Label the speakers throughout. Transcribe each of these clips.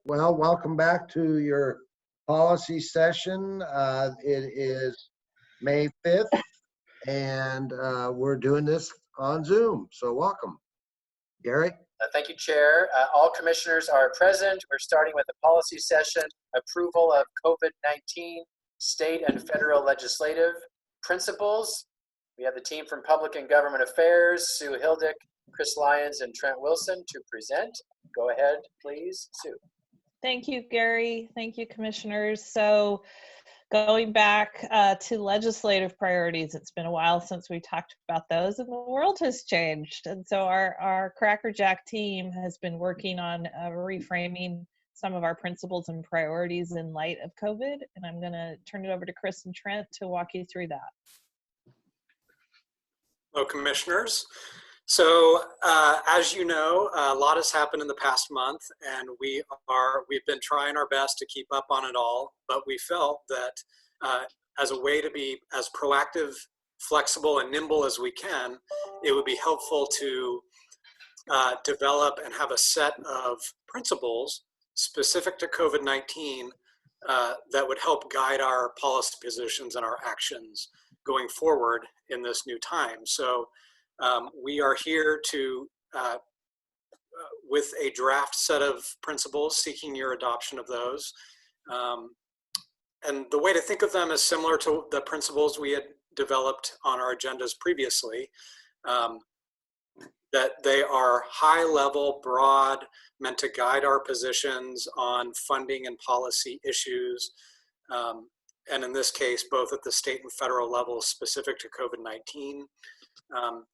Speaker 1: Well, welcome back to your policy session. It is May 5th, and we're doing this on Zoom. So welcome. Gary?
Speaker 2: Thank you, Chair. All commissioners are present. We're starting with a policy session, approval of COVID-19 state and federal legislative principles. We have the team from Public and Government Affairs, Sue Hildick, Chris Lyons, and Trent Wilson to present. Go ahead, please, Sue.
Speaker 3: Thank you, Gary. Thank you, commissioners. So going back to legislative priorities, it's been a while since we talked about those and the world has changed. And so our Cracker Jack team has been working on reframing some of our principles and priorities in light of COVID. And I'm gonna turn it over to Chris and Trent to walk you through that.
Speaker 4: Hello, commissioners. So as you know, a lot has happened in the past month, and we've been trying our best to keep up on it all, but we felt that as a way to be as proactive, flexible, and nimble as we can, it would be helpful to develop and have a set of principles specific to COVID-19 that would help guide our policy positions and our actions going forward in this new time. So we are here to, with a draft set of principles, seeking your adoption of those. And the way to think of them is similar to the principles we had developed on our agendas previously, that they are high level, broad, meant to guide our positions on funding and policy issues. And in this case, both at the state and federal level specific to COVID-19.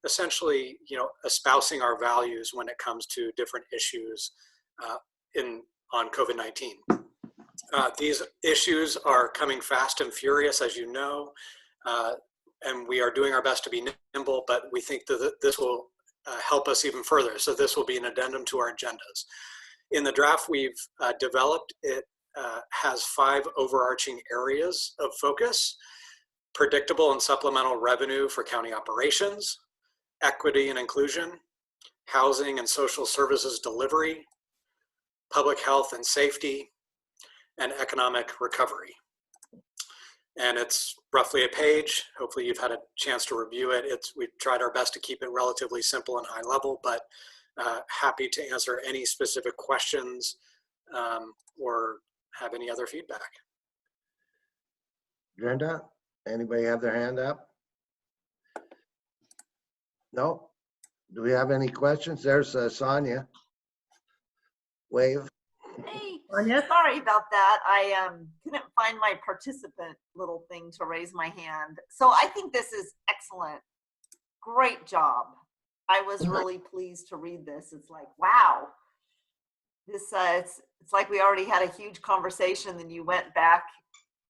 Speaker 4: Essentially, espousing our values when it comes to different issues on COVID-19. These issues are coming fast and furious, as you know, and we are doing our best to be nimble, but we think that this will help us even further. So this will be an addendum to our agendas. In the draft we've developed, it has 5 overarching areas of focus: predictable and supplemental revenue for county operations, equity and inclusion, housing and social services delivery, public health and safety, and economic recovery. And it's roughly a page. Hopefully you've had a chance to review it. We've tried our best to keep it relatively simple and high level, but happy to answer any specific questions or have any other feedback.
Speaker 1: Brenda? Anybody have their hand up? No? Do we have any questions? There's Sonia. Wave.
Speaker 5: Hey, sorry about that. I couldn't find my participant little thing to raise my hand. So I think this is excellent. Great job. I was really pleased to read this. It's like, wow. This it's like we already had a huge conversation, then you went back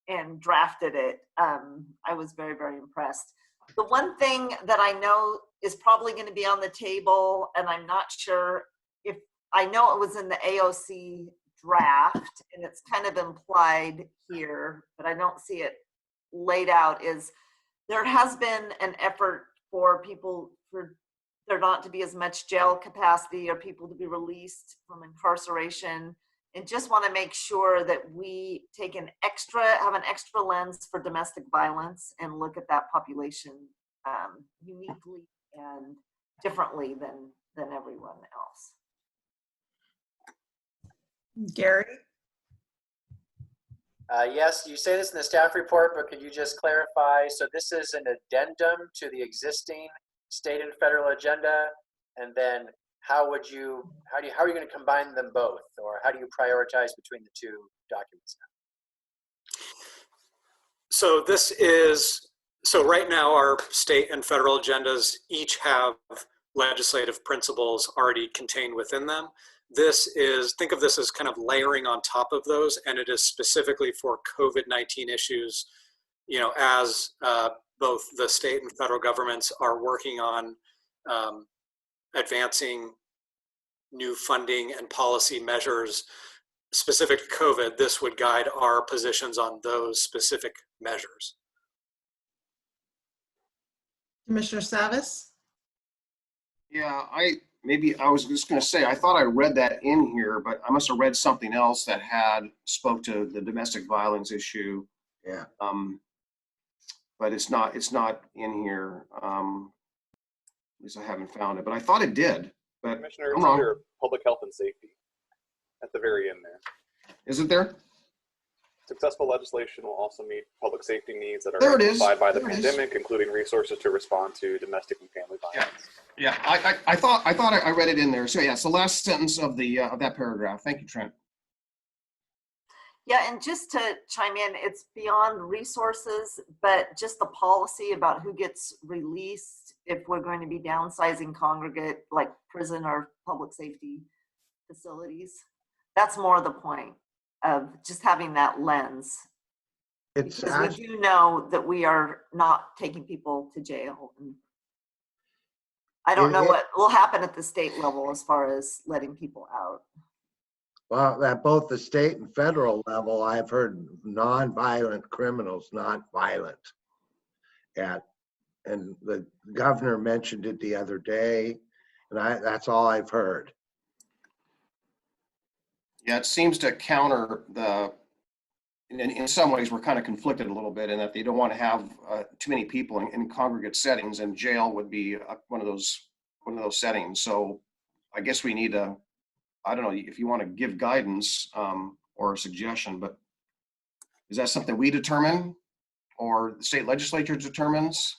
Speaker 5: and drafted it. I was very, very impressed. The one thing that I know is probably going to be on the table, and I'm not sure if, I know it was in the AOC draft, and it's kind of implied here, but I don't see it laid out, is there has been an effort for people, for there not to be as much jail capacity or people to be released from incarceration. And just want to make sure that we take have an extra lens for domestic violence and look at that population uniquely and differently than everyone else.
Speaker 6: Gary?
Speaker 2: Yes, you say this in the staff report, but could you just clarify? So this is an addendum to the existing state and federal agenda, and then how are you going to combine them both, or how do you prioritize between the two documents now?
Speaker 4: So right now our state and federal agendas each have legislative principles already contained within them. Think of this as kind of layering on top of those, and it is specifically for COVID-19 issues, as both the state and federal governments are working on advancing new funding and policy measures specific to COVID. This would guide our positions on those specific measures.
Speaker 6: Commissioner Sabbith?
Speaker 7: Yeah,
Speaker 6: maybe I was just going to say, I thought I read that in here, but I must have read something else that spoke to the domestic violence issue.
Speaker 1: Yeah.
Speaker 6: But it's not in here. At least I haven't found it, but I thought it did. But
Speaker 7: Commissioner,
Speaker 6: I'm
Speaker 7: it's
Speaker 6: wrong.
Speaker 7: under public health and safety at the very end there.
Speaker 6: Is it there?
Speaker 7: Successful legislation will also meet public safety needs that are
Speaker 6: There it is.
Speaker 7: identified by the
Speaker 6: There it is.
Speaker 7: pandemic, including resources to respond to domestic and family violence.
Speaker 6: Yeah. I thought I read it in there. So yeah, it's the last sentence of that paragraph. Thank you, Trent.
Speaker 5: Yeah, and just to chime in, it's beyond resources, but just the policy about who gets released if we're going to be downsizing congregate, like prison or public safety facilities. That's more the point of just having that lens.
Speaker 1: It's
Speaker 5: Because
Speaker 1: actually,
Speaker 5: we do know that we are not taking people to jail. And I don't know what will happen at the state level as far as letting people out.
Speaker 1: well, at both the state and federal level, I've heard non-violent criminals, not violent. And the governor mentioned it the other day, and that's all I've heard.
Speaker 6: Yeah, it seems to counter in some ways, we're kind of conflicted a little bit in that they don't want to have too many people in congregate settings, and jail would be one of those settings. So I guess we need to, I don't know if you want to give guidance or a suggestion, but is that something we determine or the state legislature determines?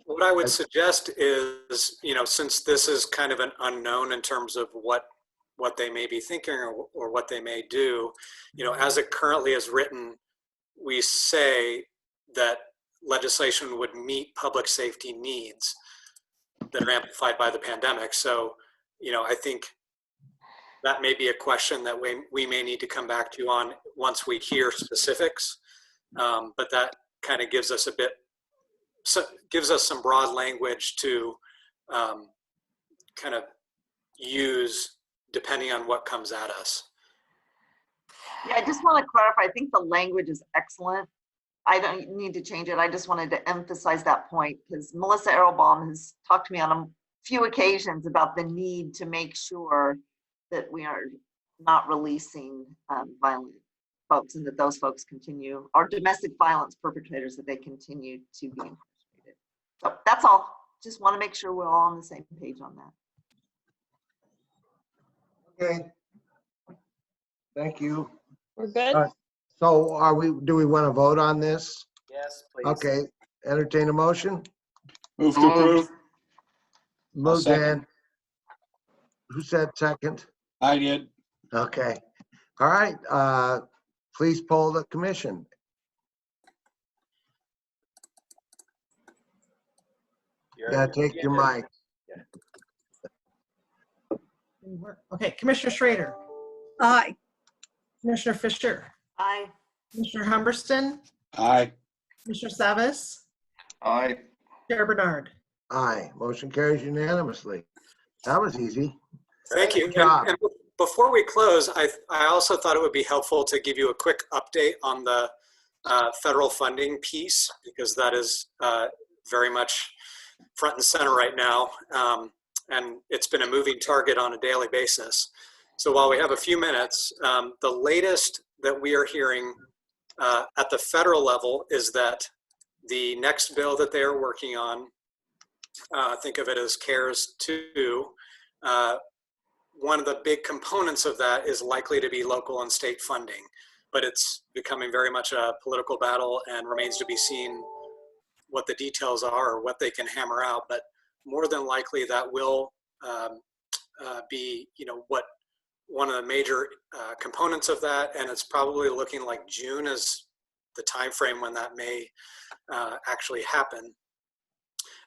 Speaker 4: What I would suggest is, since this is kind of an unknown in terms of what they may be thinking or what they may do, as it currently is written, we say that legislation would meet public safety needs that are amplified by the pandemic. So, I think that may be a question that we may need to come back to on once we hear specifics. But that kind of gives us gives us some broad language to kind of use depending on what comes at us.
Speaker 5: Yeah, I just want to clarify, I think the language is excellent. I don't need to change it. I just wanted to emphasize that point because Melissa Erlbaum has talked to me on a few occasions about the need to make sure that we are not releasing violent folks and that those folks continue, or domestic violence perpetrators, that they continue to be incarcerated. So that's all. Just want to make sure we're all on the same page on that.
Speaker 1: Okay. Thank you.
Speaker 3: We're good?
Speaker 1: So do we want to vote on this?
Speaker 2: Yes, please.
Speaker 1: Okay, entertain a motion?
Speaker 8: Move to approve.
Speaker 1: Move
Speaker 8: second.
Speaker 1: Dan. Who said second?
Speaker 8: I did.
Speaker 1: Okay. All right. Please poll the commission. Yeah, take your mic.
Speaker 9: Okay, Commissioner Schrader,
Speaker 10: Aye.
Speaker 9: Commissioner Fisher,
Speaker 5: Aye.
Speaker 9: Commissioner Humberstone,
Speaker 8: Aye.
Speaker 9: Commissioner Sabbith,
Speaker 6: Aye.
Speaker 9: Chair Bernard.
Speaker 1: Aye. Motion carries unanimously. That was easy.
Speaker 4: Thank you.
Speaker 1: Good job.
Speaker 4: And before we close, I also thought it would be helpful to give you a quick update on the federal funding piece, because that is very much front and center right now. And it's been a moving target on a daily basis. So while we have a few minutes, the latest that we are hearing at the federal level is that the next bill that they are working on, think of it as CARES 2, one of the big components of that is likely to be local and state funding, but it's becoming very much a political battle and remains to be seen what the details are or what they can hammer out. But more than likely that will be, what one of the major components of that, and it's probably looking like June is the time frame when that may actually happen.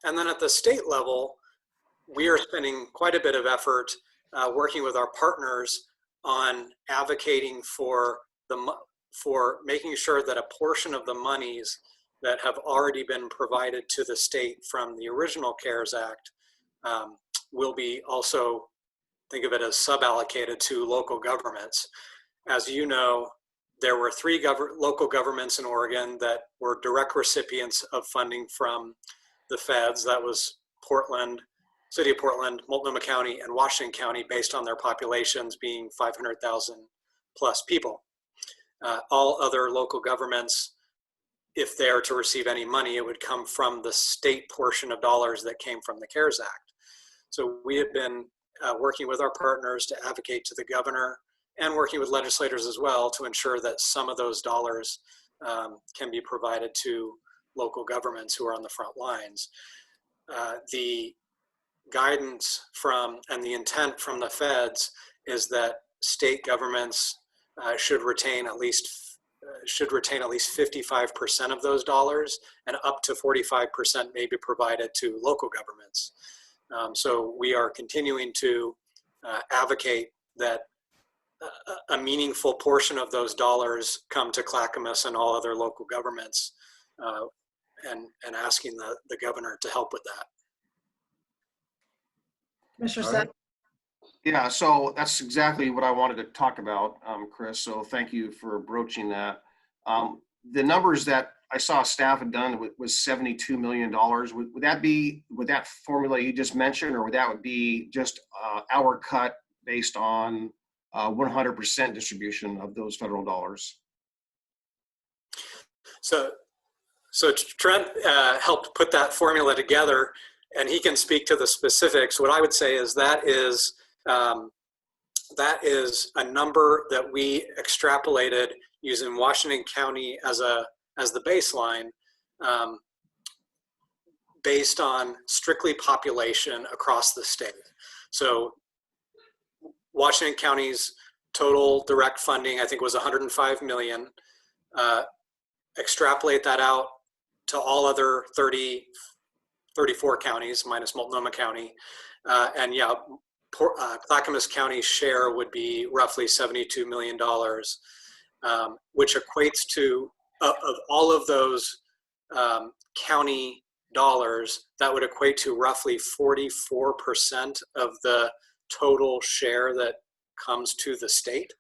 Speaker 4: And then at the state level, we are spending quite a bit of effort working with our partners on advocating for making sure that a portion of the monies that have already been provided to the state from the original CARES Act will be also, think of it as sub-allocated to local governments. As you know, there were 3 local governments in Oregon that were direct recipients of funding from the feds. That was Portland, City of Portland, Multnomah County, and Washington County based on their populations being 500,000 plus people. All other local governments, if they are to receive any money, it would come from the state portion of dollars that came from the CARES Act. So we have been working with our partners to advocate to the governor and working with legislators as well to ensure that some of those dollars can be provided to local governments who are on the front lines. The guidance from and the intent from the feds is that state governments should retain at least 55% of those dollars, and up to 45% may be provided to local governments. So we are continuing to advocate that a meaningful portion of those dollars come to Clackamas and all other local governments, and asking the governor to help with that.
Speaker 9: Commissioner
Speaker 1: All right.
Speaker 9: Sapp,
Speaker 6: Yeah, so that's exactly what I wanted to talk about, Chris. So thank you for broaching that. The numbers that I saw staff had done was $72 million. Would that formula you just mentioned, or would that be just our cut based on 100% distribution of those federal dollars?
Speaker 4: So Trent helped put that formula together, and he can speak to the specifics. What I would say is that is a number that we extrapolated using Washington County as the baseline, based on strictly population across the state. So Washington County's total direct funding, I think, was 105 million. Extrapolate that out to all other 34 counties minus Multnomah County, and yeah, Clackamas County's share would be roughly $72 million, which equates to, of all of those county dollars, that would equate to roughly 44% of the total share that comes to the state.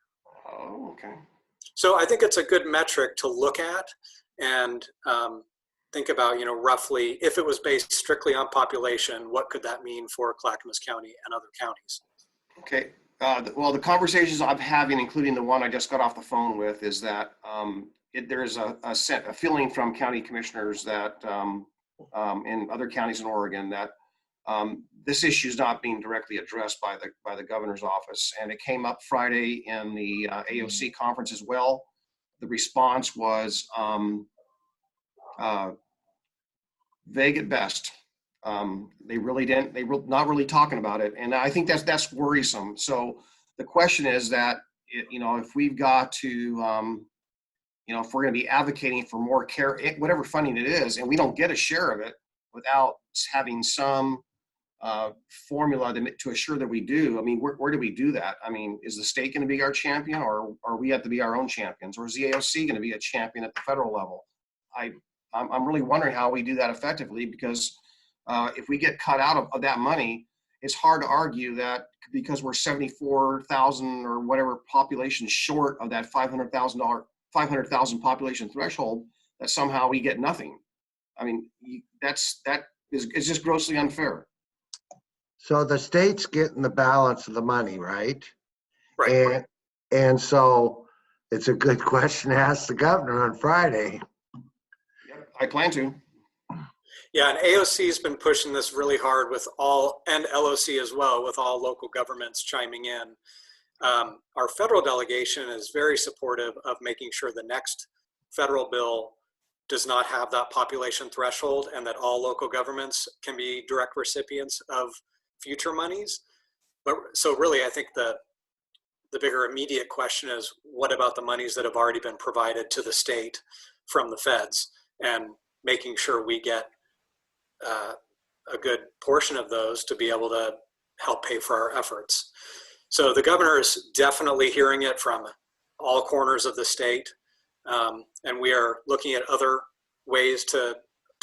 Speaker 6: Oh, okay.
Speaker 4: So I think it's a good metric to look at and think about, roughly, if it was based strictly on population, what could that mean for Clackamas County and other counties?
Speaker 6: Okay. Well, the conversations I'm having, including the one I just got off the phone with, is that there's a feeling from county commissioners that in other counties in Oregon that this issue is not being directly addressed by the governor's office, and it came up Friday in the AOC conference as well. The response was vague at best. They were not really talking about it, and I think that's worrisome. So the question is that if we've got to if we're going to be advocating for more care, whatever funding it is, and we don't get a share of it without having some formula to assure that we do. I mean, where do we do that? I mean, is the state going to be our champion, or we have to be our own champions, or is the AOC going to be a champion at the federal level? I'm really wondering how we do that effectively, because if we get cut out of that money, it's hard to argue that because we're 74,000 or whatever population short of that 500,000 population threshold, that somehow we get nothing. I mean, it's just grossly unfair.
Speaker 1: So the state's getting the balance of the money, right?
Speaker 4: Right.
Speaker 1: And so it's a good question to ask the governor on Friday.
Speaker 6: I plan to.
Speaker 4: Yeah, and AOC has been pushing this really hard with and LOC as well, with all local governments chiming in. Our federal delegation is very supportive of making sure the next federal bill does not have that population threshold, and that all local governments can be direct recipients of future monies. But so really, I think the bigger immediate question is, what about the monies that have already been provided to the state from the feds, and making sure we get a good portion of those to be able to help pay for our efforts. So the governor is definitely hearing it from all corners of the state, and we are looking at other ways to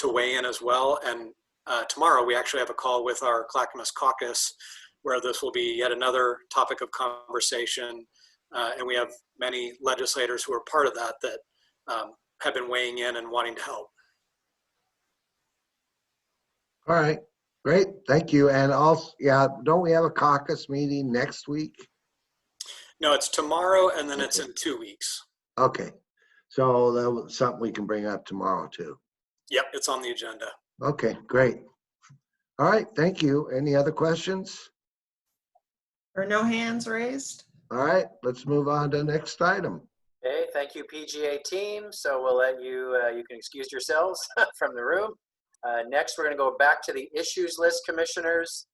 Speaker 4: weigh in as well. And tomorrow we actually have a call with our Clackamas caucus, where this will be yet another topic of conversation, and we have many legislators who are part of that have been weighing in and wanting to help.
Speaker 1: All right. Great, thank you. And also, yeah, don't we have a caucus meeting next week?
Speaker 4: No, it's tomorrow and then it's in 2 weeks.
Speaker 1: Okay, so that was something we can bring up tomorrow too.
Speaker 4: Yep, it's on the agenda.
Speaker 1: Okay, great. All right, thank you. Any other questions?
Speaker 9: There are no hands raised.
Speaker 1: All right, let's move on to the next item.
Speaker 2: Okay, thank you, PGA team. So we'll let you, you can excuse yourselves from the room. Next, we're going to go back to the issues list, commissioners.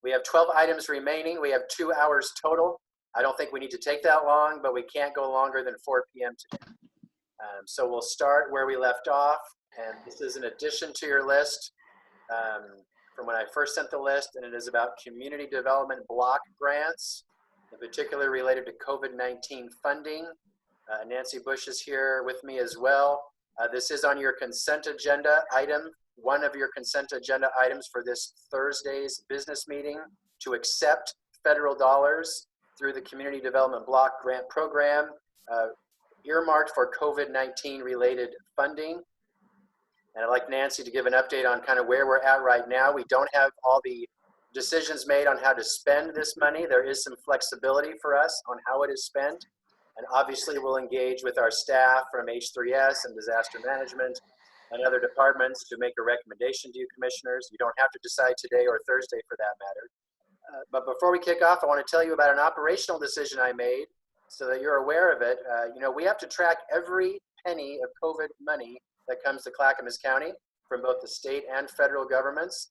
Speaker 2: We have 12 items remaining. We have 2 hours total. I don't think we need to take that long, but we can't go longer than 4 p.m. today. So we'll start where we left off. And this is an addition to your list from when I first sent the list, and it is about community development block grants, in particular related to COVID-19 funding. Nancy Bush is here with me as well. This is on your consent agenda item, one of your consent agenda items for this Thursday's business meeting, to accept federal dollars through the Community Development Block Grant Program earmarked for COVID-19 related funding. And I'd like Nancy to give an update on kind of where we're at right now. We don't have all the decisions made on how to spend this money. There is some flexibility for us on how it is spent. And obviously we'll engage with our staff from H3S and disaster management and other departments to make a recommendation to you commissioners. You don't have to decide today or Thursday for that matter. But before we kick off, I want to tell you about an operational decision I made so that you're aware of it. You know, we have to track every penny of COVID money that comes to Clackamas County from both the state and federal governments.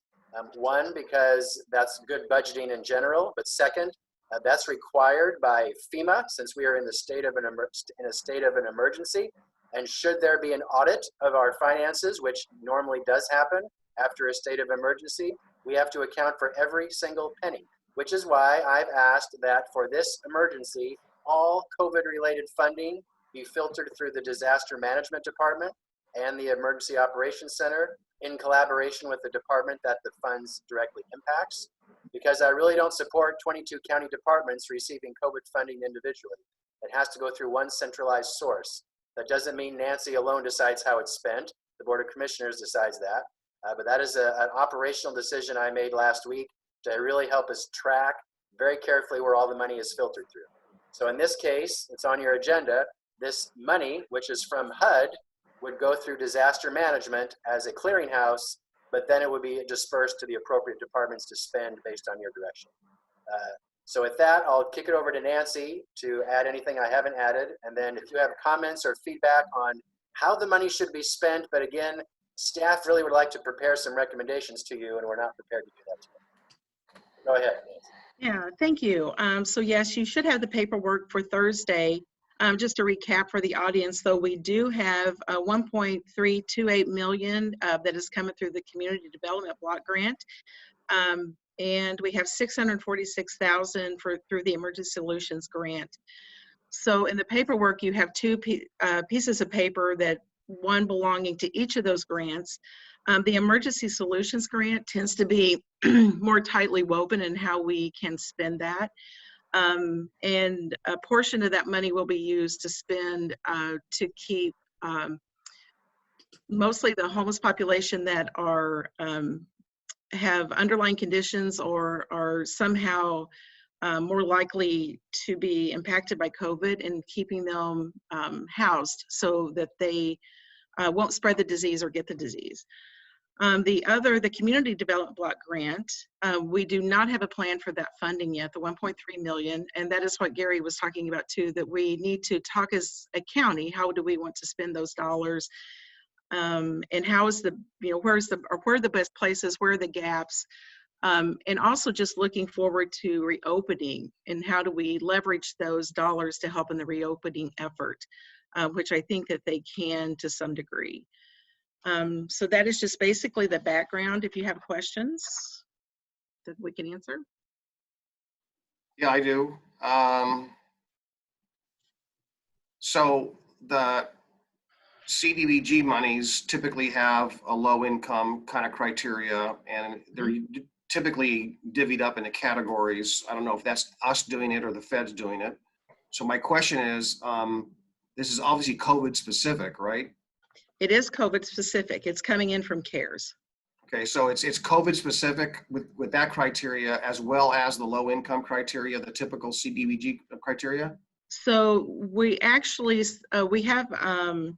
Speaker 2: One, because that's good budgeting in general, but second, that's required by FEMA since we are in the state of an emergency. And should there be an audit of our finances, which normally does happen after a state of emergency, we have to account for every single penny, which is why I've asked that for this emergency, all COVID-related funding be filtered through the Disaster Management Department and the Emergency Operations Center in collaboration with the department that the funds directly impacts, because I really don't support 22 county departments receiving COVID funding individually. It has to go through one centralized source. That doesn't mean Nancy alone decides how it's spent. The Board of Commissioners decides that. But that is an operational decision I made last week to really help us track very carefully where all the money is filtered through. So in this case, it's on your agenda. This money, which is from HUD, would go through disaster management as a clearinghouse, but then it would be dispersed to the appropriate departments to spend based on your direction. So with that, I'll kick it over to Nancy to add anything I haven't added. And then if you have comments or feedback on how the money should be spent, but again, staff really would like to prepare some recommendations to you, and we're not prepared to do that today. Go ahead, Nancy.
Speaker 10: Yeah, thank you. So yes, you should have the paperwork for Thursday. Just to recap for the audience, though, we do have 1.328 million that is coming through the Community Development Block Grant. And we have 646,000 through the Emergency Solutions Grant. So in the paperwork, you have two pieces of paper, that one belonging to each of those grants. The Emergency Solutions Grant tends to be more tightly woven in how we can spend that. And a portion of that money will be used to spend to keep mostly the homeless population that are have underlying conditions or are somehow more likely to be impacted by COVID, and keeping them housed so that they won't spread the disease or get the disease. The Community Development Block Grant, we do not have a plan for that funding yet, the 1.3 million, and that is what Gary was talking about too, that we need to talk as a county, how do we want to spend those dollars, and how is where are the best places, where are the gaps, and also just looking forward to reopening, and how do we leverage those dollars to help in the reopening effort, which I think that they can to some degree. So that is just basically the background. If you have questions that we can answer.
Speaker 6: Yeah, I do. So the CDBG monies typically have a low income kind of criteria, and they're typically divvied up into categories. I don't know if that's us doing it or the Fed's doing it. So my question is, this is obviously COVID specific, right?
Speaker 10: It is COVID specific. It's coming in from CARES.
Speaker 6: Okay, so it's COVID specific with that criteria as well as the low income criteria, the typical CDBG criteria?
Speaker 10: So we actually, we have an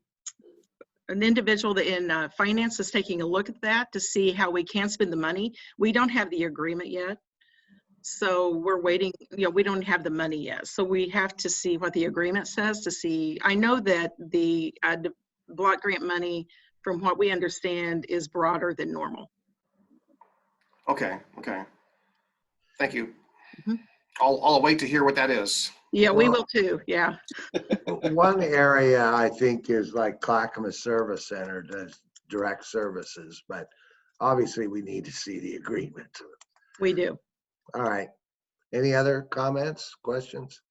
Speaker 10: individual that in finance is taking a look at that to see how we can spend the money. We don't have the agreement yet. So we're waiting, we don't have the money yet. So we have to see what the agreement says to see. I know that the block grant money, from what we understand, is broader than normal.
Speaker 6: Okay. Thank you.
Speaker 10: Mm-hmm.
Speaker 6: I'll wait to hear what that is.
Speaker 10: Yeah, we will too. Yeah.
Speaker 1: One area I think is like Clackamas Service Center does direct services, but obviously we need to see the agreement.
Speaker 10: We do.
Speaker 1: All right. Any other comments, questions?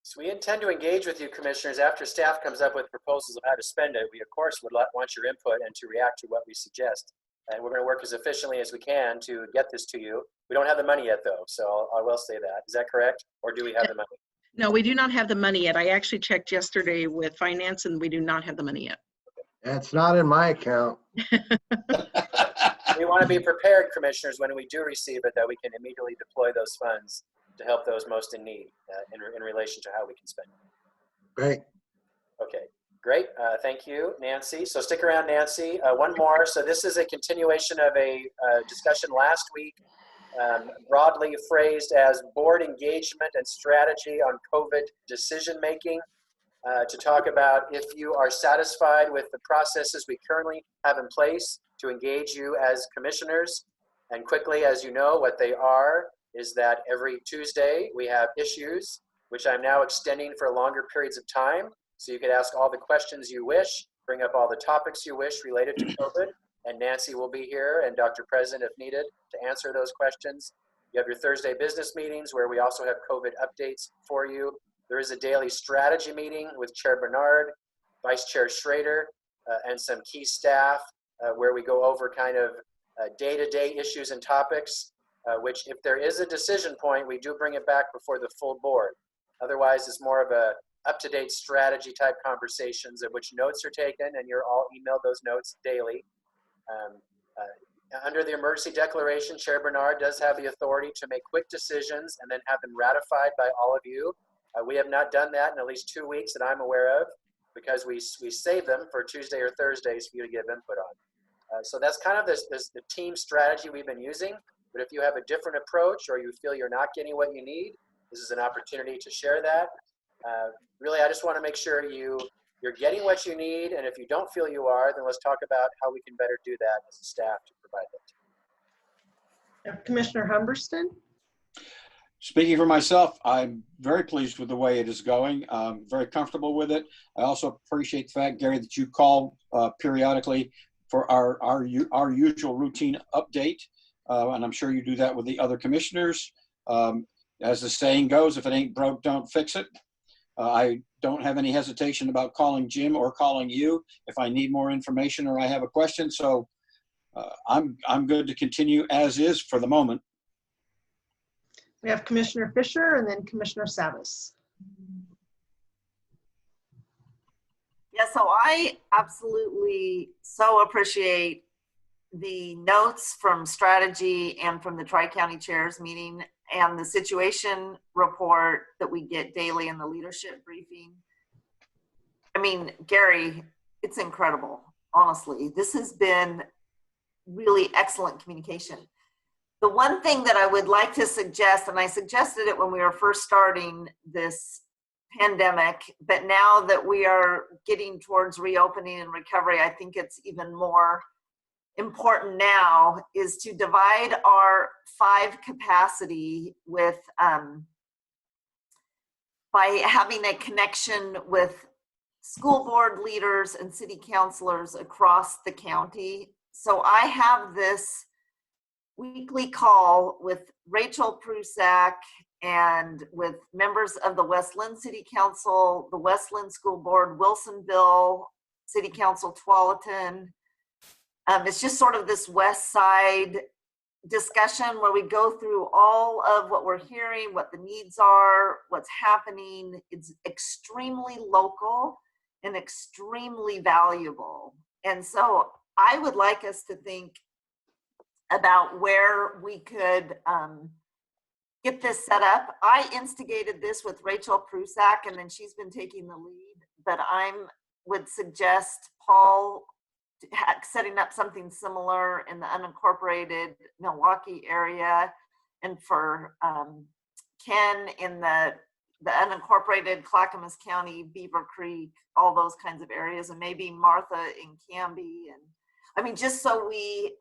Speaker 2: So we intend to engage with you, commissioners, after staff comes up with proposals of how to spend it. We, of course, would want your input and to react to what we suggest. And we're going to work as efficiently as we can to get this to you. We don't have the money yet, though, so I will say that. Is that correct? Or do we have the money?
Speaker 10: No, we do not have the money yet. I actually checked yesterday with finance, and we do not have the money yet.
Speaker 1: It's not in my account.
Speaker 2: We want to be prepared, commissioners, when we do receive it, that we can immediately deploy those funds to help those most in need in relation to how we can spend it.
Speaker 1: Great.
Speaker 2: Okay, great. Thank you, Nancy. So stick around, Nancy. One more. So this is a continuation of a discussion last week, broadly phrased as board engagement and strategy on COVID decision-making, to talk about if you are satisfied with the processes we currently have in place to engage you as commissioners. And quickly, as you know, what they are is that every Tuesday we have issues, which I'm now extending for longer periods of time. So you could ask all the questions you wish, bring up all the topics you wish related to COVID, and Nancy will be here and Dr. President if needed to answer those questions. You have your Thursday business meetings where we also have COVID updates for you. There is a daily strategy meeting with Chair Bernard, Vice Chair Schrader, and some key staff where we go over kind of day-to-day issues and topics, which if there is a decision point, we do bring it back before the full board. Otherwise, it's more of a up-to-date strategy type conversations of which notes are taken, and you're all emailed those notes daily. Under the emergency declaration, Chair Bernard does have the authority to make quick decisions and then have them ratified by all of you. We have not done that in at least 2 weeks that I'm aware of, because we save them for Tuesday or Thursdays for you to give input on. So that's kind of the team strategy we've been using. But if you have a different approach or you feel you're not getting what you need, this is an opportunity to share that. Really, I just want to make sure you're getting what you need. And if you don't feel you are, then let's talk about how we can better do that as a staff to provide that.
Speaker 9: Commissioner Humberstone?
Speaker 8: Speaking for myself, I'm very pleased with the way it is going. I'm very comfortable with it. I also appreciate the fact, Gary, that you call periodically for our usual routine update. And I'm sure you do that with the other commissioners. As the saying goes, if it ain't broke, don't fix it. I don't have any hesitation about calling Jim or calling you if I need more information or I have a question. So I'm good to continue as is for the moment.
Speaker 9: We have Commissioner Fisher and then Commissioner Sabbith.
Speaker 5: Yeah, so I absolutely so appreciate the notes from strategy and from the Tri-County Chairs meeting and the situation report that we get daily in the leadership briefing. I mean, Gary, it's incredible, honestly. This has been really excellent communication. The one thing that I would like to suggest, and I suggested it when we were first starting this pandemic, but now that we are getting towards reopening and recovery, I think it's even more important now, is to divide our 5 capacity with by having a connection with school board leaders and city councilors across the county. So I have this weekly call with Rachel Prusak and with members of the Westland City Council, the Westland School Board, Wilsonville City Council, Tualatin. It's just sort of this West Side discussion where we go through all of what we're hearing, what the needs are, what's happening. It's extremely local and extremely valuable. And so I would like us to think about where we could get this set up. I instigated this with Rachel Prusak, and then she's been taking the lead, but would suggest Paul setting up something similar in the unincorporated Milwaukee area, and for Ken in the unincorporated Clackamas County, Beaver Creek, all those kinds of areas, and maybe Martha in Canby. And I mean, just so we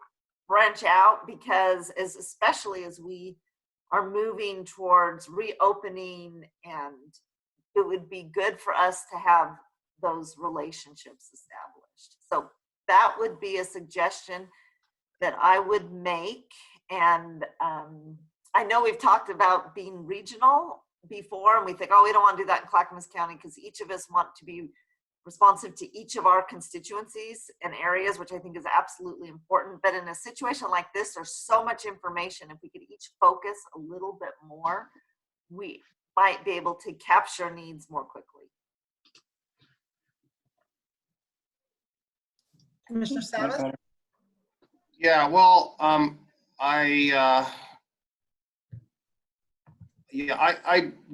Speaker 5: branch out, because especially as we are moving towards reopening, and it would be good for us to have those relationships established. So that would be a suggestion that I would make. And I know we've talked about being regional before, and we think, oh, we don't want to do that in Clackamas County because each of us want to be responsive to each of our constituencies and areas, which I think is absolutely important. But in a situation like this, there's so much information. If we could each focus a little bit more, we might be able to capture needs more quickly.
Speaker 9: Commissioner Sabbith?
Speaker 6: Yeah, well,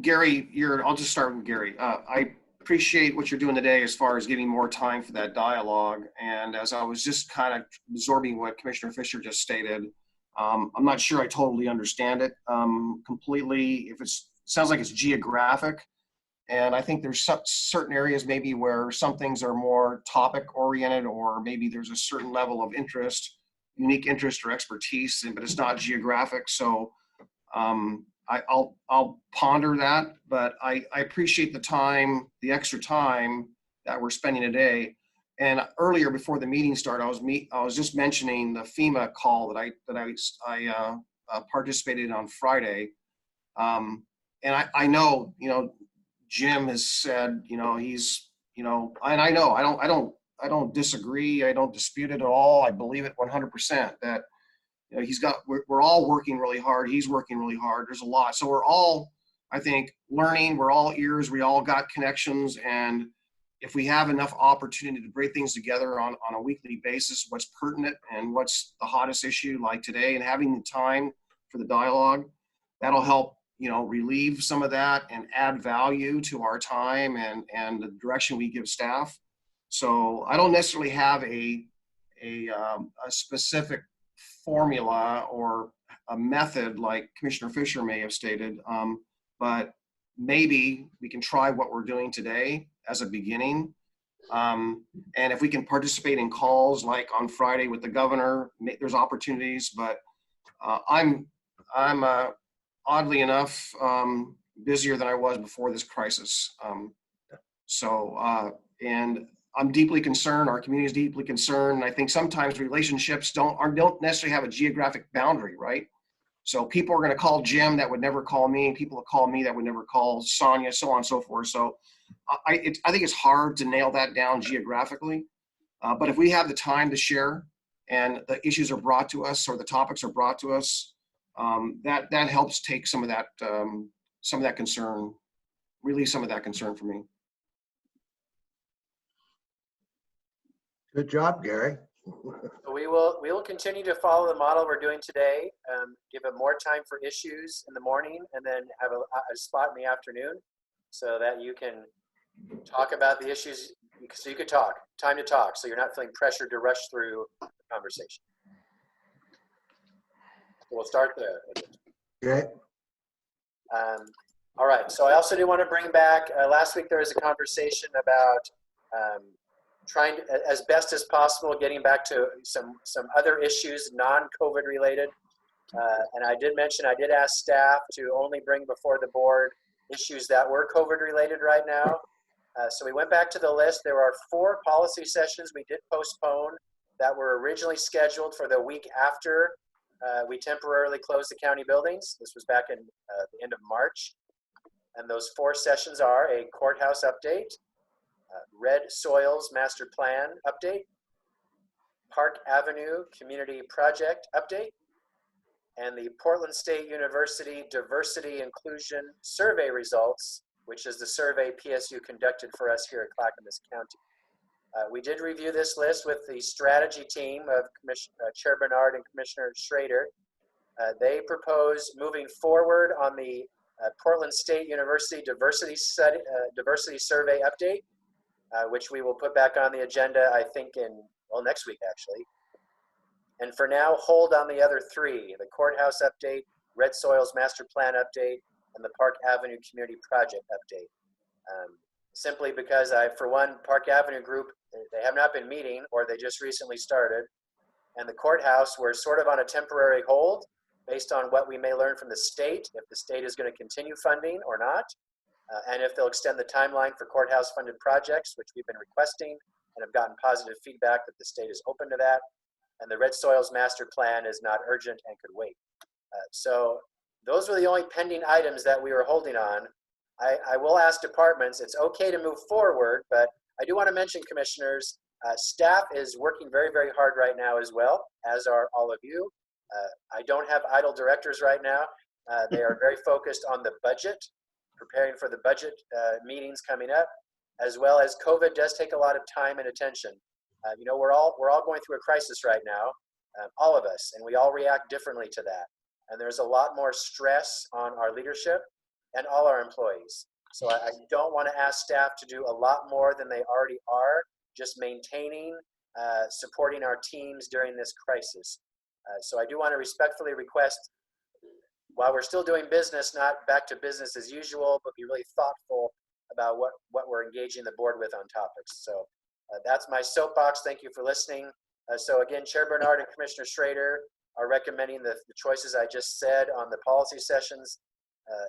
Speaker 6: Gary, I'll just start with Gary. I appreciate what you're doing today as far as giving more time for that dialogue. And as I was just kind of absorbing what Commissioner Fisher just stated, I'm not sure I totally understand it completely. If it sounds like it's geographic, and I think there's certain areas maybe where some things are more topic oriented, or maybe there's a certain level of interest, unique interest or expertise, but it's not geographic. So I'll ponder that, but I appreciate the time, the extra time that we're spending today. And earlier, before the meeting started, I was just mentioning the FEMA call that I participated in on Friday. And I know, Jim has said, he's, and I know, I don't disagree. I don't dispute it at all. I believe it 100% that, we're all working really hard. He's working really hard. There's a lot. So we're all, I think, learning. We're all ears. We all got connections. And if we have enough opportunity to bring things together on a weekly basis, what's pertinent and what's the hottest issue like today, and having the time for the dialogue, that'll help, relieve some of that and add value to our time and the direction we give staff. So I don't necessarily have a specific formula or a method like Commissioner Fisher may have stated, but maybe we can try what we're doing today as a beginning. And if we can participate in calls like on Friday with the governor, there's opportunities, but I'm oddly enough busier than I was before this crisis. And I'm deeply concerned. Our community is deeply concerned. And I think sometimes relationships don't necessarily have a geographic boundary, right? So people are going to call Jim that would never call me. People will call me that would never call Sonia, so on and so forth. So I think it's hard to nail that down geographically. But if we have the time to share and the issues are brought to us or the topics are brought to us, that helps take some of that concern, release some of that concern for me.
Speaker 1: Good job, Gary.
Speaker 2: So we will continue to follow the model we're doing today. Give it more time for issues in the morning, and then have a spot in the afternoon, so that you can talk about the issues. So you could talk, time to talk, so you're not feeling pressured to rush through the conversation. So we'll start there.
Speaker 1: Okay.
Speaker 2: All right. So I also do want to bring back. Last week there was a conversation about trying to, as best as possible, getting back to some other issues, non-COVID related. And I did mention, I did ask staff to only bring before the board issues that were COVID related right now. So we went back to the list. There are 4 policy sessions we did postpone that were originally scheduled for the week after we temporarily closed the county buildings. This was back in the end of March. And those 4 sessions are a courthouse update, Red Soils Master Plan update, Park Avenue Community Project update, and the Portland State University Diversity Inclusion Survey results, which is the survey PSU conducted for us here at Clackamas County. We did review this list with the strategy team of Chair Bernard and Commissioner Schrader. They propose moving forward on the Portland State University Diversity Survey update, which we will put back on the agenda, I think, next week, actually. And for now, hold on the other three: the courthouse update, Red Soils Master Plan update, and the Park Avenue Community Project update. Simply because for one, Park Avenue group, they have not been meeting, or they just recently started. And the courthouse, we're sort of on a temporary hold based on what we may learn from the state, if the state is going to continue funding or not, and if they'll extend the timeline for courthouse funded projects, which we've been requesting and have gotten positive feedback that the state is open to that. And the Red Soils Master Plan is not urgent and could wait. So those were the only pending items that we were holding on. I will ask departments, it's okay to move forward, but I do want to mention, commissioners, staff is working very, very hard right now as well, as are all of you. I don't have idle directors right now. They are very focused on the budget, preparing for the budget meetings coming up, as well as COVID does take a lot of time and attention. You know, we're all going through a crisis right now, all of us, and we all react differently to that. And there's a lot more stress on our leadership and all our employees. So I don't want to ask staff to do a lot more than they already are, just maintaining, supporting our teams during this crisis. So I do want to respectfully request, while we're still doing business, not back to business as usual, but be really thoughtful about what we're engaging the board with on topics. So that's my soapbox. Thank you for listening. So again, Chair Bernard and Commissioner Schrader are recommending the choices I just said on the policy sessions.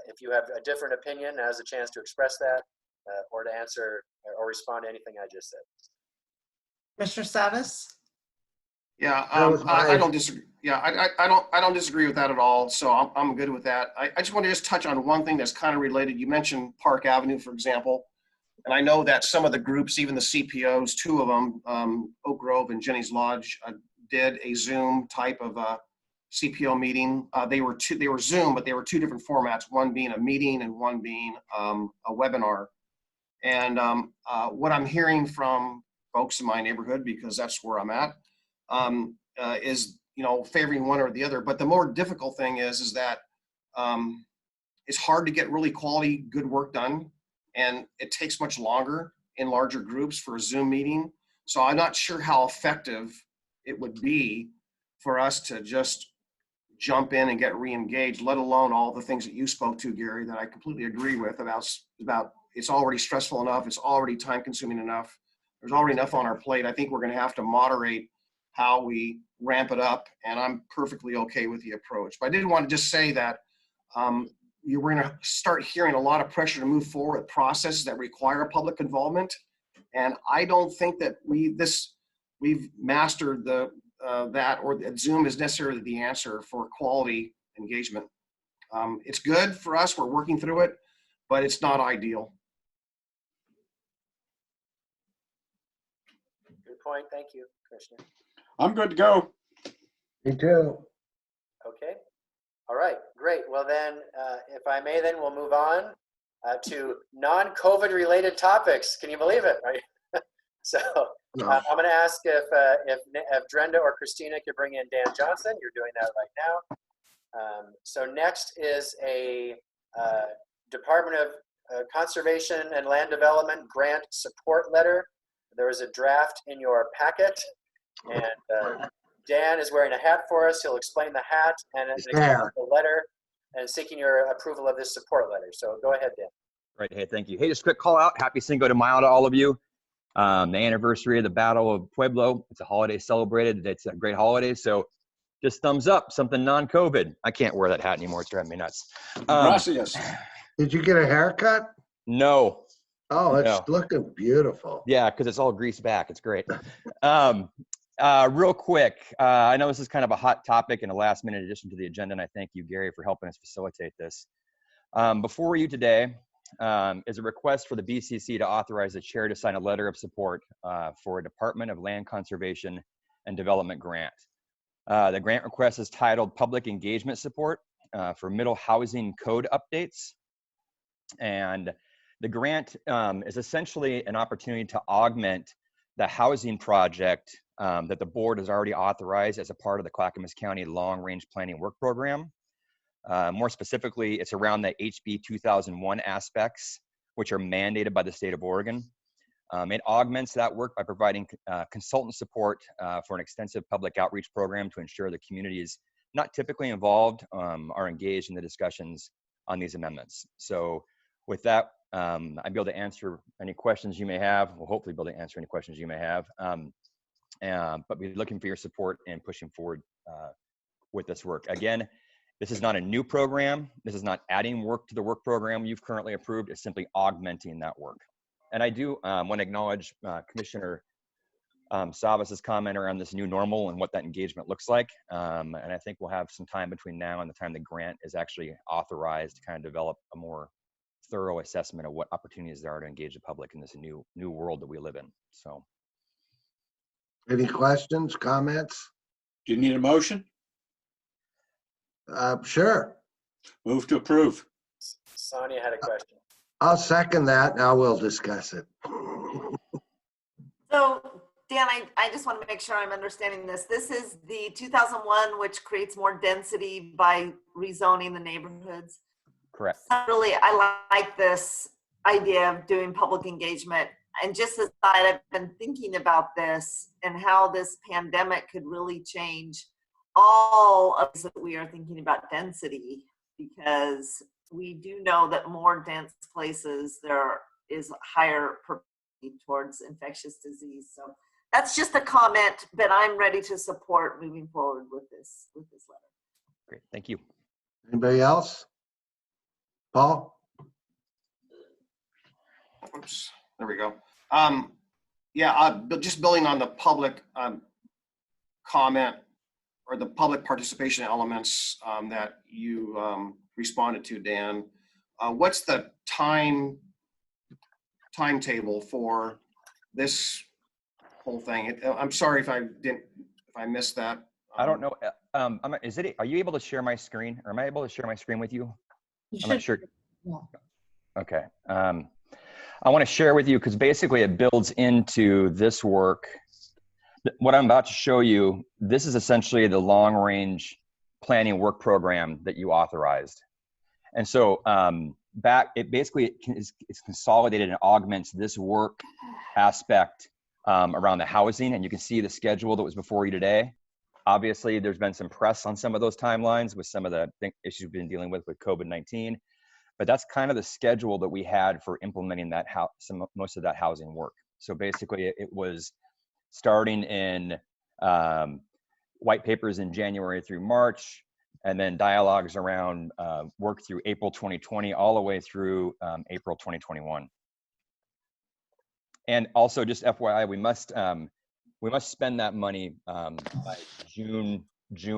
Speaker 2: If you have a different opinion, now's a chance to express that or to answer or respond to anything I just said.
Speaker 9: Commissioner Sabbith?
Speaker 6: Yeah, I don't disagree. Yeah, I don't disagree with that at all. So I'm good with that. I just want to just touch on one thing that's kind of related. You mentioned Park Avenue, for example, and I know that some of the groups, even the CPOs, two of them, Oak Grove and Jenny's Lodge, did a Zoom type of CPO meeting. They were Zoom, but they were two different formats, one being a meeting and one being a webinar. And what I'm hearing from folks in my neighborhood, because that's where I'm at, is, you know, favoring one or the other. But the more difficult thing is that it's hard to get really quality, good work done, and it takes much longer in larger groups for a Zoom meeting. So I'm not sure how effective it would be for us to just jump in and get re-engaged, let alone all the things that you spoke to, Gary, that I completely agree with about it's already stressful enough, it's already time consuming enough, there's already enough on our plate. I think we're going to have to moderate how we ramp it up, and I'm perfectly okay with the approach. But I did want to just say that we're going to start hearing a lot of pressure to move forward with processes that require public involvement, and I don't think that we've mastered that, or that Zoom is necessarily the answer for quality engagement. It's good for us, we're working through it, but it's not ideal.
Speaker 2: Good point, thank you, Commissioner.
Speaker 8: I'm good to go.
Speaker 1: Me too.
Speaker 2: Okay, all right, great. Well then, if I may, then we'll move on to non-COVID related topics. Can you believe it, right? So
Speaker 1: No.
Speaker 2: I'm gonna ask if Drenda or Christina could bring in Dan Johnson. You're doing that right now. So next is a Department of Conservation and Land Development grant support letter. There is a draft in your packet, and Dan is wearing a hat for us. He'll explain the hat and explain the letter and seeking your approval of this support letter. So go ahead, Dan.
Speaker 11: Right. Hey, thank you. Hey, just a quick call out. Happy Cinco de Mayo to all of you. The anniversary of the Battle of Pueblo. It's a holiday celebrated. It's a great holiday. So just thumbs up, something non-COVID. I can't wear that hat anymore. It's driving me nuts.
Speaker 8: Gracias.
Speaker 1: Did you get a haircut?
Speaker 11: No.
Speaker 1: Oh, it's
Speaker 11: No.
Speaker 1: looking beautiful.
Speaker 11: Yeah, because it's all greased back. It's great. Real quick, I know this is kind of a hot topic and a last minute addition to the agenda, and I thank you, Gary, for helping us facilitate this. Before you today is a request for the BCC to authorize the chair to sign a letter of support for a Department of Land Conservation and Development grant. The grant request is titled Public Engagement Support for Middle Housing Code Updates. And the grant is essentially an opportunity to augment the housing project that the board has already authorized as a part of the Clackamas County Long Range Planning Work Program. More specifically, it's around the HB 2001 aspects, which are mandated by the state of Oregon. It augments that work by providing consultant support for an extensive public outreach program to ensure the communities not typically involved are engaged in the discussions on these amendments. So with that, I'd be able to answer any questions you may have. We'll hopefully be able to answer any questions you may have. But we're looking for your support and pushing forward with this work. Again, this is not a new program. This is not adding work to the work program you've currently approved. It's simply augmenting that work. And I do want to acknowledge Commissioner Sabbith's comment around this new normal and what that engagement looks like. And I think we'll have some time between now and the time the grant is actually authorized to kind of develop a more thorough assessment of what opportunities there are to engage the public in this new world that we live in. So,
Speaker 1: Any questions, comments?
Speaker 8: Do you need a motion?
Speaker 1: Sure.
Speaker 8: Move to approve.
Speaker 2: Sonia had a question.
Speaker 1: I'll second that. Now we'll discuss it.
Speaker 5: So Dan, I just want to make sure I'm understanding this. This is the 2001, which creates more density by rezoning the neighborhoods.
Speaker 11: correct.
Speaker 5: Really, I like this idea of doing public engagement. And just as I've been thinking about this and how this pandemic could really change all of this, that we are thinking about density, because we do know that more dense places, there is higher propensity towards infectious disease. So that's just a comment, but I'm ready to support moving forward with this letter.
Speaker 11: Great, thank you.
Speaker 1: Anybody else? Paul?
Speaker 6: Oops, there we go. Just building on the public comment or the public participation elements that you responded to, Dan. What's the timetable for this whole thing? I'm sorry if I missed that.
Speaker 11: I don't know. Are you able to share my screen, or am I able to share my screen with you? I'm not sure.
Speaker 9: Yeah.
Speaker 11: Okay. I want to share with you because basically it builds into this work. What I'm about to show you, this is essentially the long range planning work program that you authorized. And so it basically is consolidated and augments this work aspect around the housing. And you can see the schedule that was before you today. Obviously, there's been some press on some of those timelines with some of the issues we've been dealing with COVID-19. But that's kind of the schedule that we had for implementing that most of that housing work. So basically, it was starting in white papers in January through March, and then dialogues around work through April 2020, all the way through April 2021. And also, just FYI, we must spend that money by June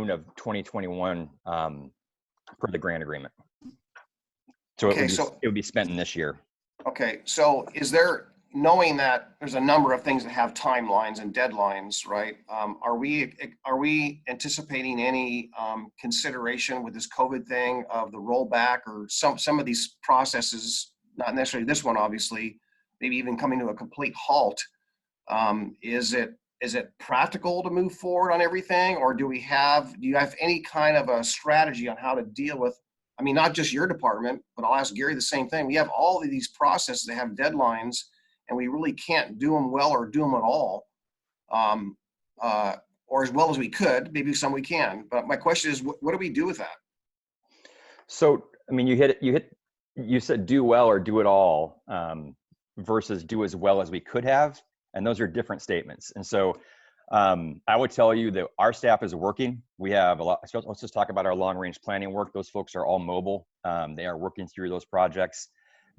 Speaker 11: of 2021 per the grant agreement. So it would be spent in this year.
Speaker 6: Okay, so is there, knowing that there's a number of things that have timelines and deadlines, right? Are we anticipating any consideration with this COVID thing of the rollback or some of these processes, not necessarily this one, obviously, maybe even coming to a complete halt? Is it practical to move forward on everything, or do you have any kind of a strategy on how to deal with, I mean, not just your department, but I'll ask Gary the same thing. We have all of these processes that have deadlines, and we really can't do them well or do them at all, or as well as we could. Maybe some we can. But my question is, what do we do with that?
Speaker 11: So, I mean, you said do well or do it all versus do as well as we could have. And those are different statements. And so I would tell you that our staff is working. We have a lot. Let's just talk about our long range planning work. Those folks are all mobile. They are working through those projects.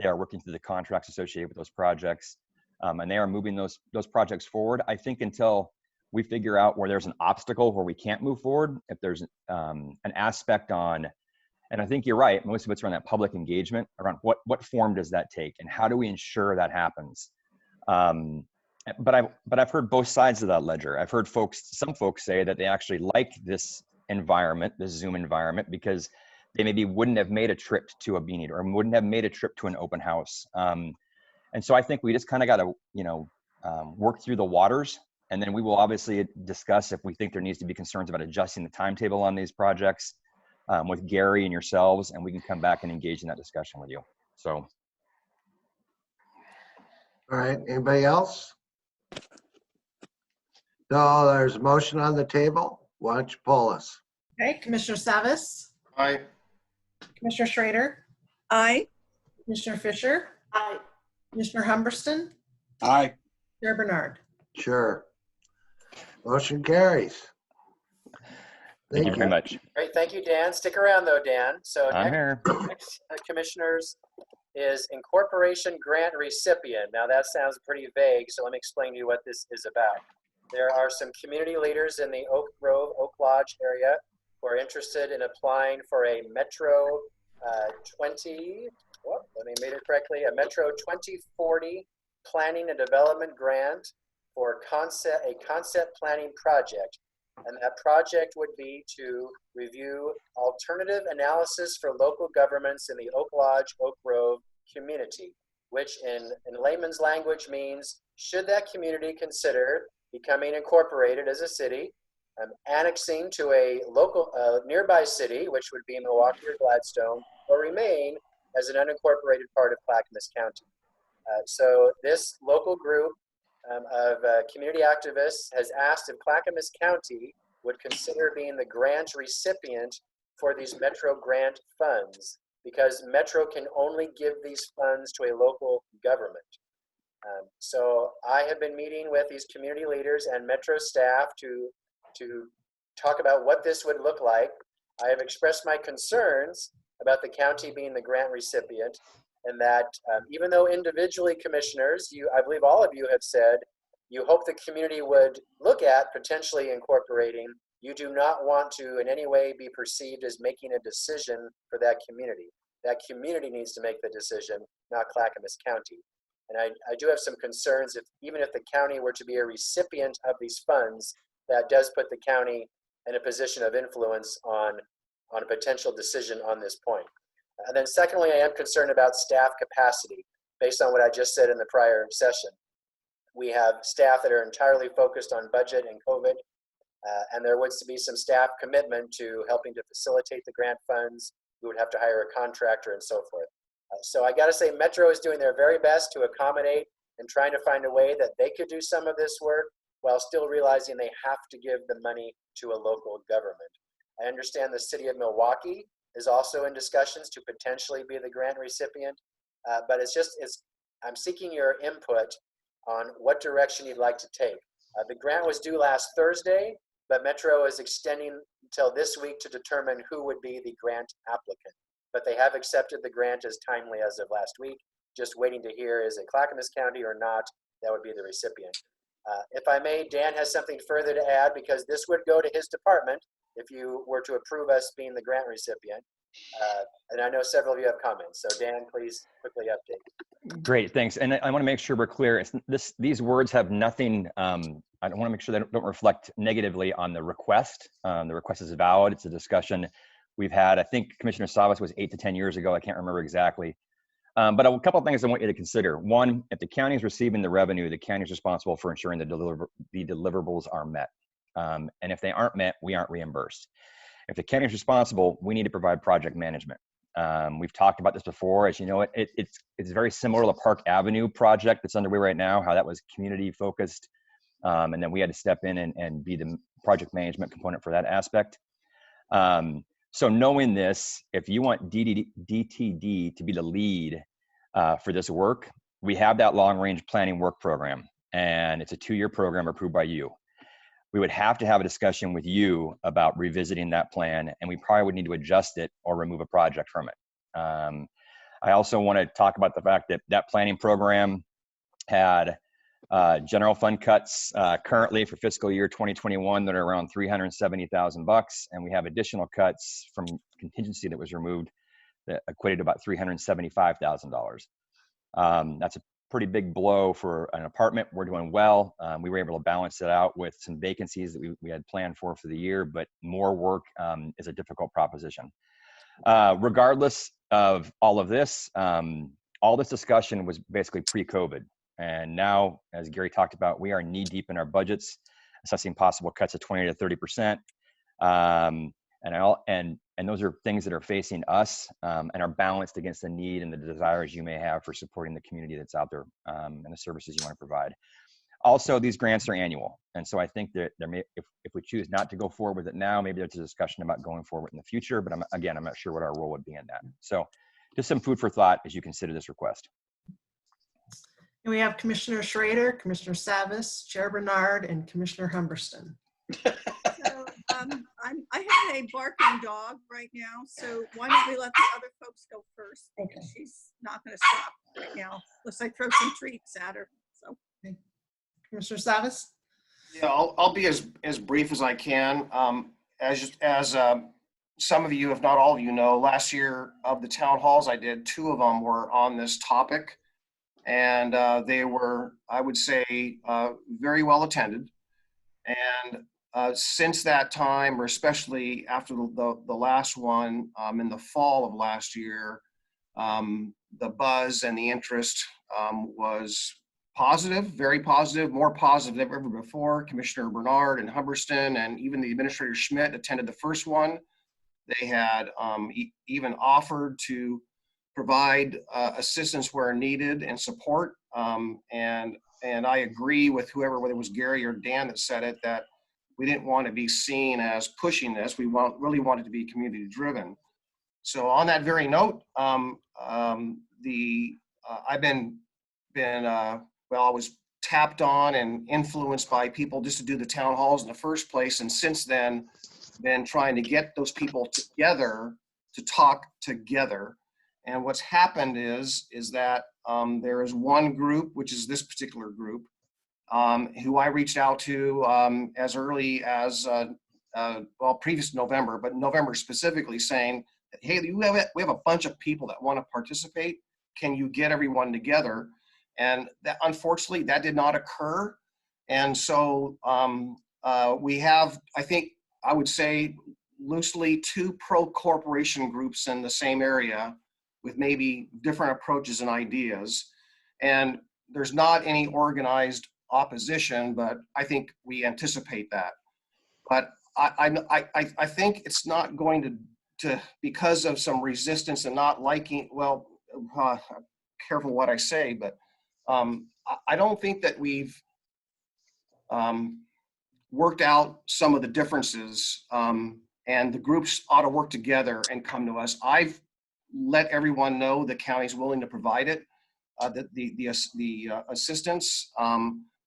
Speaker 11: They are working through the contracts associated with those projects. And they are moving those projects forward. I think until we figure out where there's an obstacle where we can't move forward, if there's an aspect on, and I think you're right, most of it's around that public engagement, around what form does that take and how do we ensure that happens? But I've heard both sides of that ledger. I've heard some folks say that they actually like this environment, this Zoom environment, because they maybe wouldn't have made a trip to a bean eater or wouldn't have made a trip to an open house. And so I think we just kind of got to, work through the waters, and then we will obviously discuss if we think there needs to be concerns about adjusting the timetable on these projects with Gary and yourselves, and we can come back and engage in that discussion with you. So.
Speaker 1: All right, anybody else? No, there's a motion on the table. Why don't you poll us?
Speaker 9: Okay, Commissioner Sabbith,
Speaker 6: Aye.
Speaker 9: Commissioner Schrader,
Speaker 12: Aye.
Speaker 9: Commissioner Fisher,
Speaker 5: Aye.
Speaker 9: Commissioner Humberstone,
Speaker 8: Aye.
Speaker 9: Chair Bernard.
Speaker 1: Sure. Motion carries.
Speaker 11: Thank you very much.
Speaker 2: Great, thank you, Dan. Stick around though, Dan. So
Speaker 11: I'm here.
Speaker 2: next commissioners is incorporation grant recipient. Now that sounds pretty vague, so let me explain to you what this is about. There are some community leaders in the Oak Grove, Oak Lodge area who are interested in applying for a Metro 2040 Planning and Development Grant for a concept planning project. And that project would be to review alternative analysis for local governments in the Oak Lodge, Oak Grove community, which in layman's language means, should that community consider becoming incorporated as a city, annexing to a local nearby city, which would be Milwaukee or Gladstone, or remain as an unincorporated part of Clackamas County. So this local group of community activists has asked if Clackamas County would consider being the grant recipient for these Metro grant funds, because Metro can only give these funds to a local government. So I have been meeting with these community leaders and Metro staff to talk about what this would look like. I have expressed my concerns about the county being the grant recipient, and that even though individually commissioners, I believe all of you have said, you hope the community would look at potentially incorporating, you do not want to in any way be perceived as making a decision for that community. That community needs to make the decision, not Clackamas County. And I do have some concerns even if the county were to be a recipient of these funds, that does put the county in a position of influence on a potential decision on this point. And then secondly, I am concerned about staff capacity based on what I just said in the prior session. We have staff that are entirely focused on budget and COVID, and there would be some staff commitment to helping to facilitate the grant funds. We would have to hire a contractor and so forth. So I gotta say, Metro is doing their very best to accommodate and trying to find a way that they could do some of this work while still realizing they have to give the money to a local government. I understand the city of Milwaukee is also in discussions to potentially be the grant recipient, but I'm seeking your input on what direction you'd like to take. The grant was due last Thursday, but Metro is extending until this week to determine who would be the grant applicant. But they have accepted the grant as timely as of last week, just waiting to hear, is it Clackamas County or not, that would be the recipient. If I may, Dan has something further to add, because this would go to his department if you were to approve us being the grant recipient. And I know several of you have comments, so Dan, please quickly update.
Speaker 11: Great, thanks. And I want to make sure we're clear. These words have nothing, I want to make sure they don't reflect negatively on the request. The request is valid. It's a discussion we've had. I think Commissioner Sabbith was 8 to 10 years ago. I can't remember exactly. But a couple of things I want you to consider. One, if the county is receiving the revenue, the county is responsible for ensuring the deliverables are met. And if they aren't met, we aren't reimbursed. If the county is responsible, we need to provide project management. We've talked about this before. As you know, it's very similar to the Park Avenue project that's underway right now, how that was community focused. And then we had to step in and be the project management component for that aspect. So knowing this, if you want DTD to be the lead for this work, we have that long range planning work program, and it's a 2-year program approved by you. We would have to have a discussion with you about revisiting that plan, and we probably would need to adjust it or remove a project from it. I also want to talk about the fact that that planning program had general fund cuts currently for fiscal year 2021 that are around $370,000, and we have additional cuts from contingency that was removed that equated to about $375,000. That's a pretty big blow for an apartment. We're doing well. We were able to balance it out with some vacancies that we had planned for the year, but more work is a difficult proposition. Regardless of all of this, all this discussion was basically pre-COVID. And now, as Gary talked about, we are knee deep in our budgets, assessing possible cuts of 20 to 30%. And those are things that are facing us and are balanced against the need and the desires you may have for supporting the community that's out there and the services you want to provide. Also, these grants are annual. And so I think that there may, if we choose not to go forward with it now, maybe there's a discussion about going forward in the future, but I'm not sure what our role would be in that. So just some food for thought as you consider this request.
Speaker 9: And we have Commissioner Schrader, Commissioner Sabbith, Chair Bernard, and Commissioner Humberstone.
Speaker 12: So I have a barking dog right now, so why don't we let the other folks go first? Because she's not going to stop right now unless I throw some treats at her. So,
Speaker 9: Commissioner Sabbith?
Speaker 6: Yeah, I'll be as brief as I can. As some of you, if not all of you know, last year of the town halls I did, 2 of them were on this topic. And they were, I would say, very well attended. And since that time, or especially after the last one in the fall of last year, the buzz and the interest was positive, very positive, more positive than ever before. Commissioner Bernard and Humberstone and even the Administrator Schmidt attended the first one. They had even offered to provide assistance where needed and support. And I agree with whoever, whether it was Gary or Dan that said it, that we didn't want to be seen as pushing this. We really wanted to be community driven. So on that very note, I've been well, I was tapped on and influenced by people just to do the town halls in the first place. And since then, been trying to get those people together to talk together. And what's happened is that there is one group, which is this particular group, who I reached out to as early as, well, previous November, but November specifically, saying, hey, we have a bunch of people that want to participate. Can you get everyone together? And that, unfortunately, that did not occur. And so we have, I think, I would say, loosely 2 pro-corporation groups in the same area with maybe different approaches and ideas. And there's not any organized opposition, but I think we anticipate that. But I think it's not going to because of some resistance and not liking, well, careful what I say, but I don't think that we've worked out some of the differences, and the groups ought to work together and come to us. I've let everyone know the county's willing to provide it, the assistance,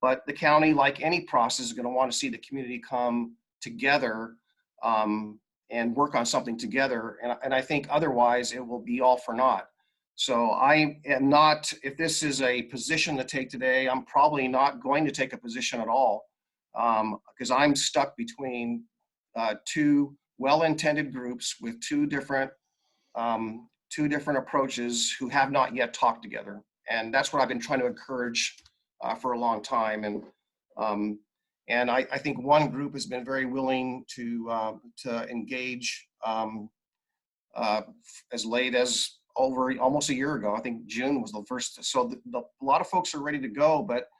Speaker 6: but the county, like any process, is going to want to see the community come together and work on something together. And I think otherwise it will be all for naught. So I am not, if this is a position to take today, I'm probably not going to take a position at all, because I'm stuck between 2 well-intended groups with 2 different approaches who have not yet talked together. And that's what I've been trying to encourage for a long time. And I think one group has been very willing to engage as late as over almost a year ago. I think June was the first. So a lot of folks are ready to go, but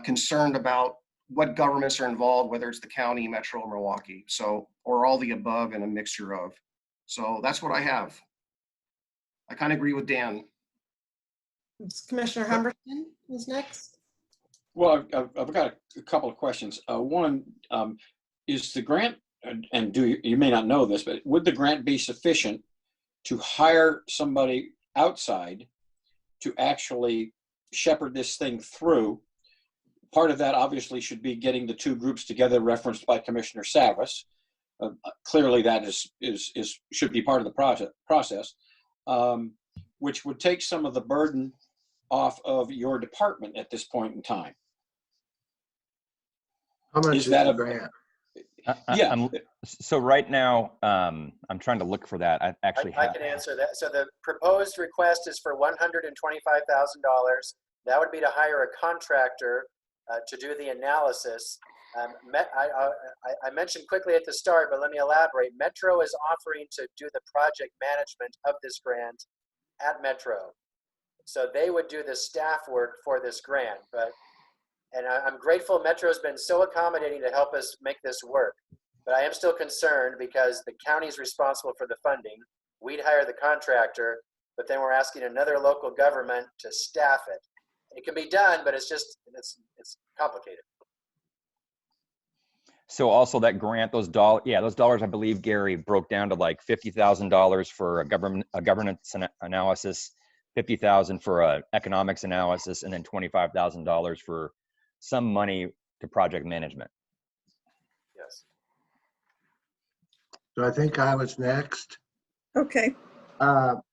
Speaker 6: concerned about what governments are involved, whether it's the county, Metro, or Milwaukee. So, or all the above and a mixture of. So that's what I have. I kind of agree with Dan.
Speaker 9: Commissioner Humberstone is next.
Speaker 8: Well, I've got a couple of questions. One, is the grant, and you may not know this, but would the grant be sufficient to hire somebody outside to actually shepherd this thing through? Part of that obviously should be getting the 2 groups together referenced by Commissioner Sabbith. Clearly that should be part of the process, which would take some of the burden off of your department at this point in time.
Speaker 1: How much is
Speaker 8: that
Speaker 1: the
Speaker 8: a
Speaker 1: grant?
Speaker 8: Yeah.
Speaker 2: So right now, I'm trying to look for that. I actually
Speaker 13: I can answer that. So the proposed request is for $125,000. That would be to hire a contractor to do the analysis. I mentioned quickly at the start, but let me elaborate. Metro is offering to do the project management of this grant at Metro.
Speaker 2: So they would do the staff work for this grant. And I'm grateful Metro's been so accommodating to help us make this work. But I am still concerned because the county is responsible for the funding. We'd hire the contractor, but then we're asking another local government to staff it. It can be done, but it's complicated.
Speaker 11: So also that grant, those dollars, I believe, Gary, broke down to like $50,000 for a governance analysis, $50,000 for a economics analysis, and then $25,000 for some money to project management.
Speaker 2: Yes.
Speaker 1: So I think I was next.
Speaker 12: Okay.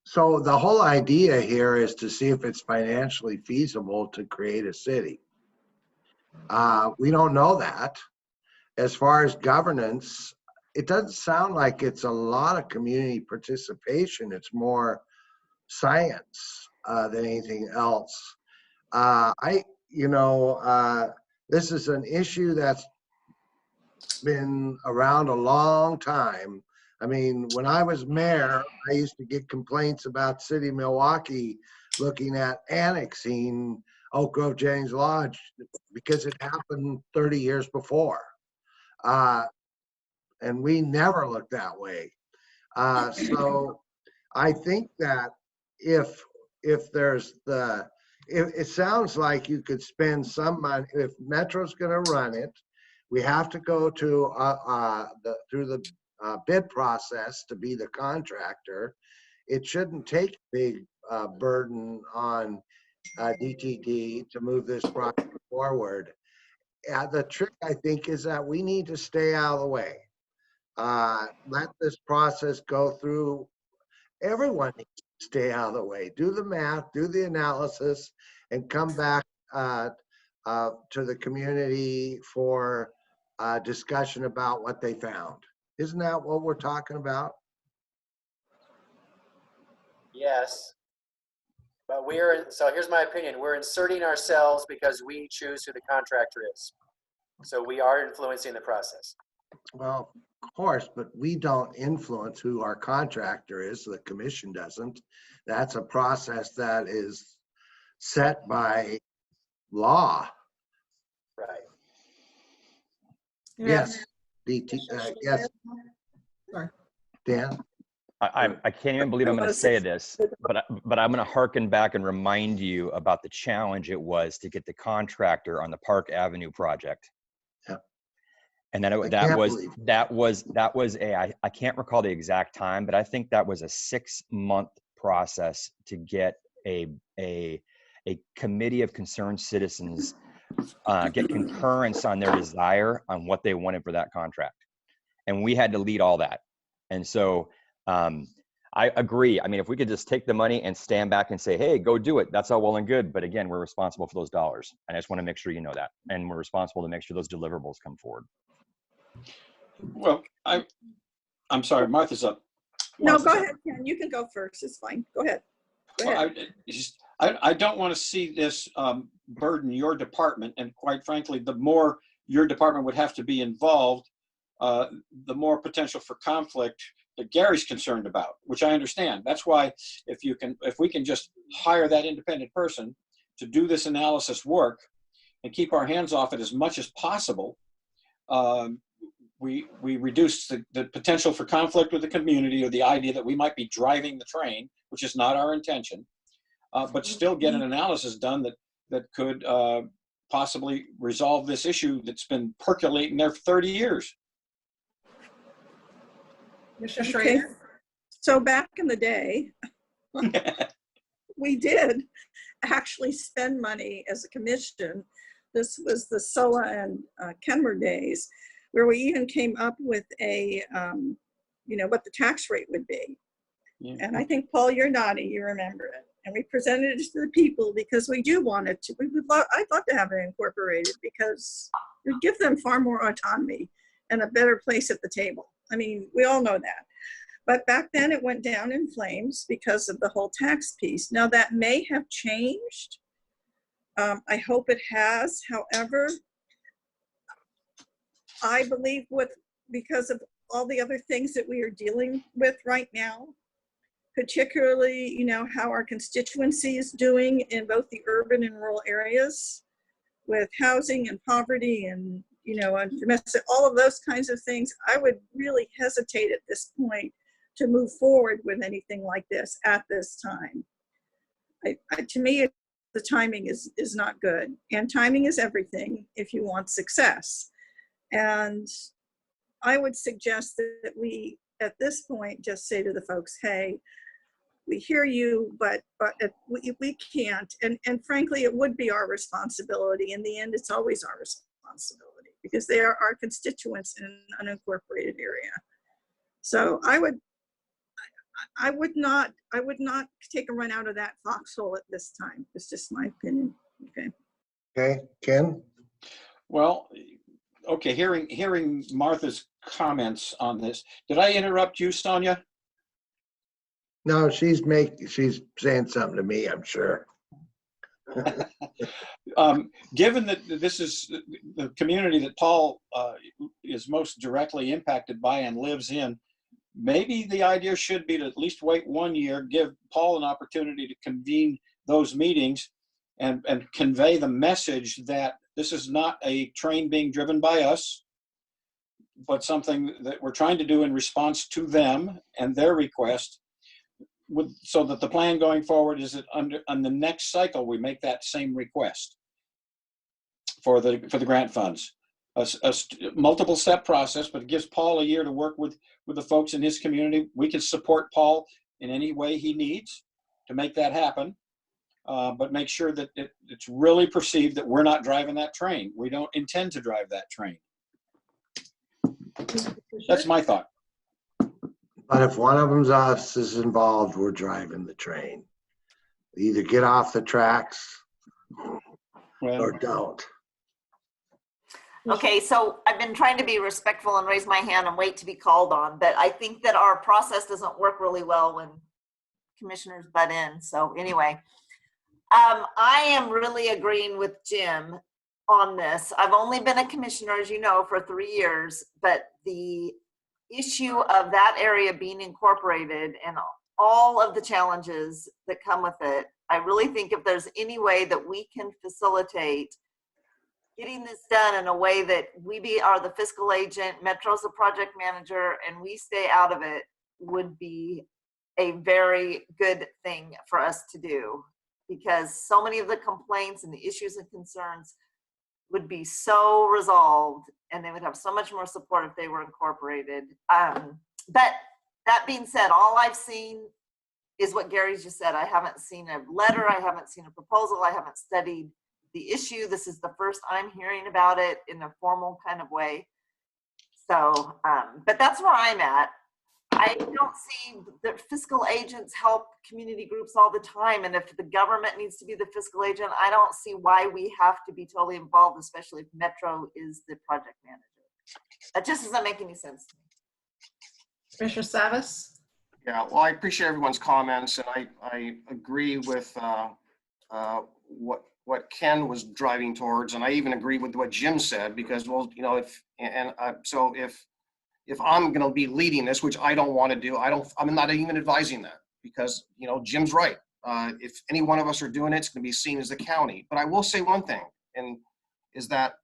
Speaker 1: So the whole idea here is to see if it's financially feasible to create a city. We don't know that. As far as governance, it doesn't sound like it's a lot of community participation. It's more science than anything else. This is an issue that's been around a long time. I mean, when I was mayor, I used to get complaints about City of Milwaukee looking at annexing Oak Grove Jennings Lodge because it happened 30 years before. And we never looked that way. So I think that if there's it sounds like you could spend some money. If Metro's going to run it, we have to go to through the bid process to be the contractor. It shouldn't take a big burden on DTD to move this project forward. The trick, I think, is that we need to stay out of the way. Let this process go through. Everyone needs to stay out of the way. Do the math, do the analysis, and come back to the community for discussion about what they found. Isn't that what we're talking about?
Speaker 2: Yes. But so here's my opinion. We're inserting ourselves because we choose who the contractor is. So we are influencing the process.
Speaker 1: Well, of course, but we don't influence who our contractor is. The commission doesn't. That's a process that is set by law.
Speaker 2: Right.
Speaker 1: Yes. Yes.
Speaker 9: Sorry.
Speaker 1: Dan?
Speaker 11: I can't even believe I'm going to say this, but I'm going to harken back and remind you about the challenge it was to get the contractor on the Park Avenue project.
Speaker 1: Yeah.
Speaker 11: And then that was I can't recall the exact time, but I think that was a 6-month process to get a committee of concerned citizens get concurrence on their desire on what they wanted for that contract. And we had to lead all that. And so I agree. I mean, if we could just take the money and stand back and say, hey, go do it, that's all well and good. But again, we're responsible for those dollars. And I just want to make sure you know that. And we're responsible to make sure those deliverables come forward.
Speaker 8: Well, I'm sorry, Martha's up.
Speaker 12: No, go ahead, Ken. You can go first. It's fine. Go ahead.
Speaker 8: Well, I don't want to see this burden your department. And quite frankly, the more your department would have to be involved, the more potential for conflict that Gary's concerned about, which I understand. That's why if we can just hire that independent person to do this analysis work and keep our hands off it as much as possible, we reduce the potential for conflict with the community, or the idea that we might be driving the train, which is not our intention, but still get an analysis done that could possibly resolve this issue that's been percolating there for 30 years.
Speaker 9: Mr. Schrader?
Speaker 12: Okay. So back in the day, we did actually spend money as a commission. This was the SOA and Kenmore days, where we even came up with what the tax rate would be. Yeah. And I think, Paul, you're nodding, you remember it. And we presented it to the people because we do want it to. I'd love to have it incorporated because it would give them far more autonomy and a better place at the table. I mean, we all know that. But back then it went down in flames because of the whole tax piece. Now that may have changed. I hope it has. However, I believe because of all the other things that we are dealing with right now, particularly, how our constituency is doing in both the urban and rural areas with housing and poverty and, and domestic, all of those kinds of things. I would really hesitate at this point to move forward with anything like this at this time. To me, the timing is not good, and timing is everything if you want success. And I would suggest that we, at this point, just say to the folks, hey, we hear you, but we can't. And frankly, it would be our responsibility. In the end, it's always our responsibility because they are our constituents in an unincorporated area. So I would not take a run out of that foxhole at this time. It's just my opinion. Okay.
Speaker 1: Okay, Ken?
Speaker 8: Well, okay, hearing Martha's comments on this, did I interrupt you, Sonia?
Speaker 1: No, she's saying something to me, I'm sure.
Speaker 8: Given that this is the community that Paul is most directly impacted by and lives in, maybe the idea should be to at least wait 1 year, give Paul an opportunity to convene those meetings and convey the message that this is not a train being driven by us, but something that we're trying to do in response to them and their request, so that the plan going forward is that on the next cycle, we make that same request for the grant funds. A multiple step process, but it gives Paul a year to work with the folks in his community. We can support Paul in any way he needs to make that happen, but make sure that it's really perceived that we're not driving that train. We don't intend to drive that train. That's my thought.
Speaker 1: But if one of us is involved, we're driving the train. We either get off the tracks or don't.
Speaker 5: Okay, so I've been trying to be respectful and raise my hand and wait to be called on, but I think that our process doesn't work really well when commissioners butt in. So anyway, I am really agreeing with Jim on this. I've only been a commissioner, as you know, for 3 years, but the issue of that area being incorporated and all of the challenges that come with it, I really think if there's any way that we can facilitate getting this done in a way that we are the fiscal agent, Metro's the project manager, and we stay out of it, would be a very good thing for us to do, because so many of the complaints and the issues and concerns would be so resolved, and they would have so much more support if they were incorporated. But that being said, all I've seen is what Gary's just said. I haven't seen a letter, I haven't seen a proposal, I haven't studied the issue. This is the first I'm hearing about it in a formal kind of way. So, but that's where I'm at. I don't see the fiscal agents help community groups all the time. And if the government needs to be the fiscal agent, I don't see why we have to be totally involved, especially if Metro is the project manager. That just doesn't make any sense to me.
Speaker 9: Commissioner Sabbith?
Speaker 6: Yeah, well, I appreciate everyone's comments, and I agree with what Ken was driving towards, and I even agree with what Jim said, because, well, you know, if I'm going to be leading this, which I don't want to do, I'm not even advising that, because, you know, Jim's right. If any one of us are doing it, it's going to be seen as the county. But I will say one thing, and is that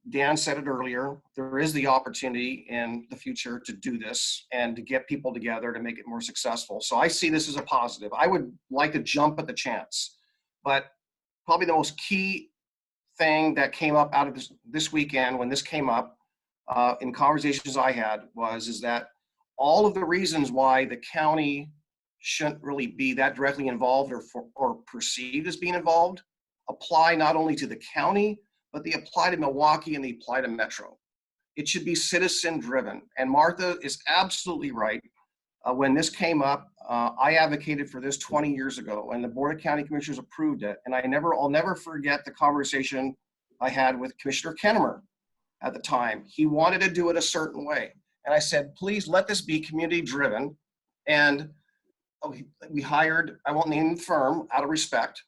Speaker 6: Dan said it earlier, there is the opportunity in the future to do this and to get people together to make it more successful. So I see this as a positive. I would like to jump at the chance, but probably the most key thing that came up out of this weekend when this came up in conversations I had is that all of the reasons why the county shouldn't really be that directly involved or perceived as being involved apply not only to the county, but they apply to Milwaukee and they apply to Metro. It should be citizen driven. And Martha is absolutely right. When this came up, I advocated for this 20 years ago, and the Board of County Commissioners approved it. And I'll never forget the conversation I had with Commissioner Kennemer at the time. He wanted to do it a certain way. And I said, please let this be community driven. And we hired, I won't name the firm out of respect.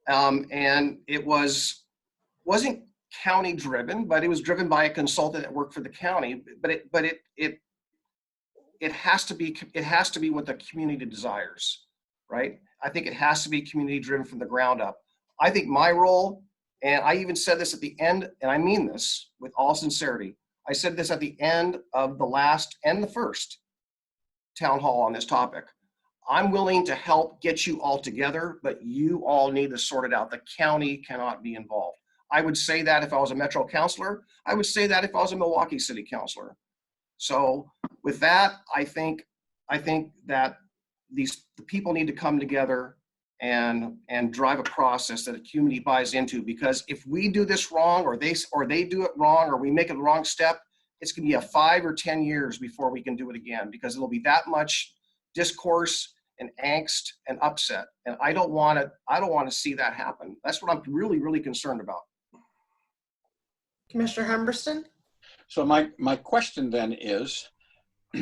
Speaker 6: And it wasn't county driven, but it was driven by a consultant that worked for the county. But it has to be what the community desires, right? I think it has to be community driven from the ground up. I think my role, and I even said this at the end, and I mean this with all sincerity, I said this at the end of the last and the first town hall on this topic. I'm willing to help get you all together, but you all need to sort it out. The county cannot be involved. I would say that if I was a Metro councilor. I would say that if I was a Milwaukee City councilor. So with that, I think that the people need to come together and drive a process that the community buys into, because if we do this wrong, or they do it wrong, or we make a wrong step, it's going to be a 5 or 10 years before we can do it again, because it'll be that much discourse and angst and upset. And I don't want to see that happen. That's what I'm really, really concerned about.
Speaker 9: Commissioner Humberstone?
Speaker 8: So my question then is,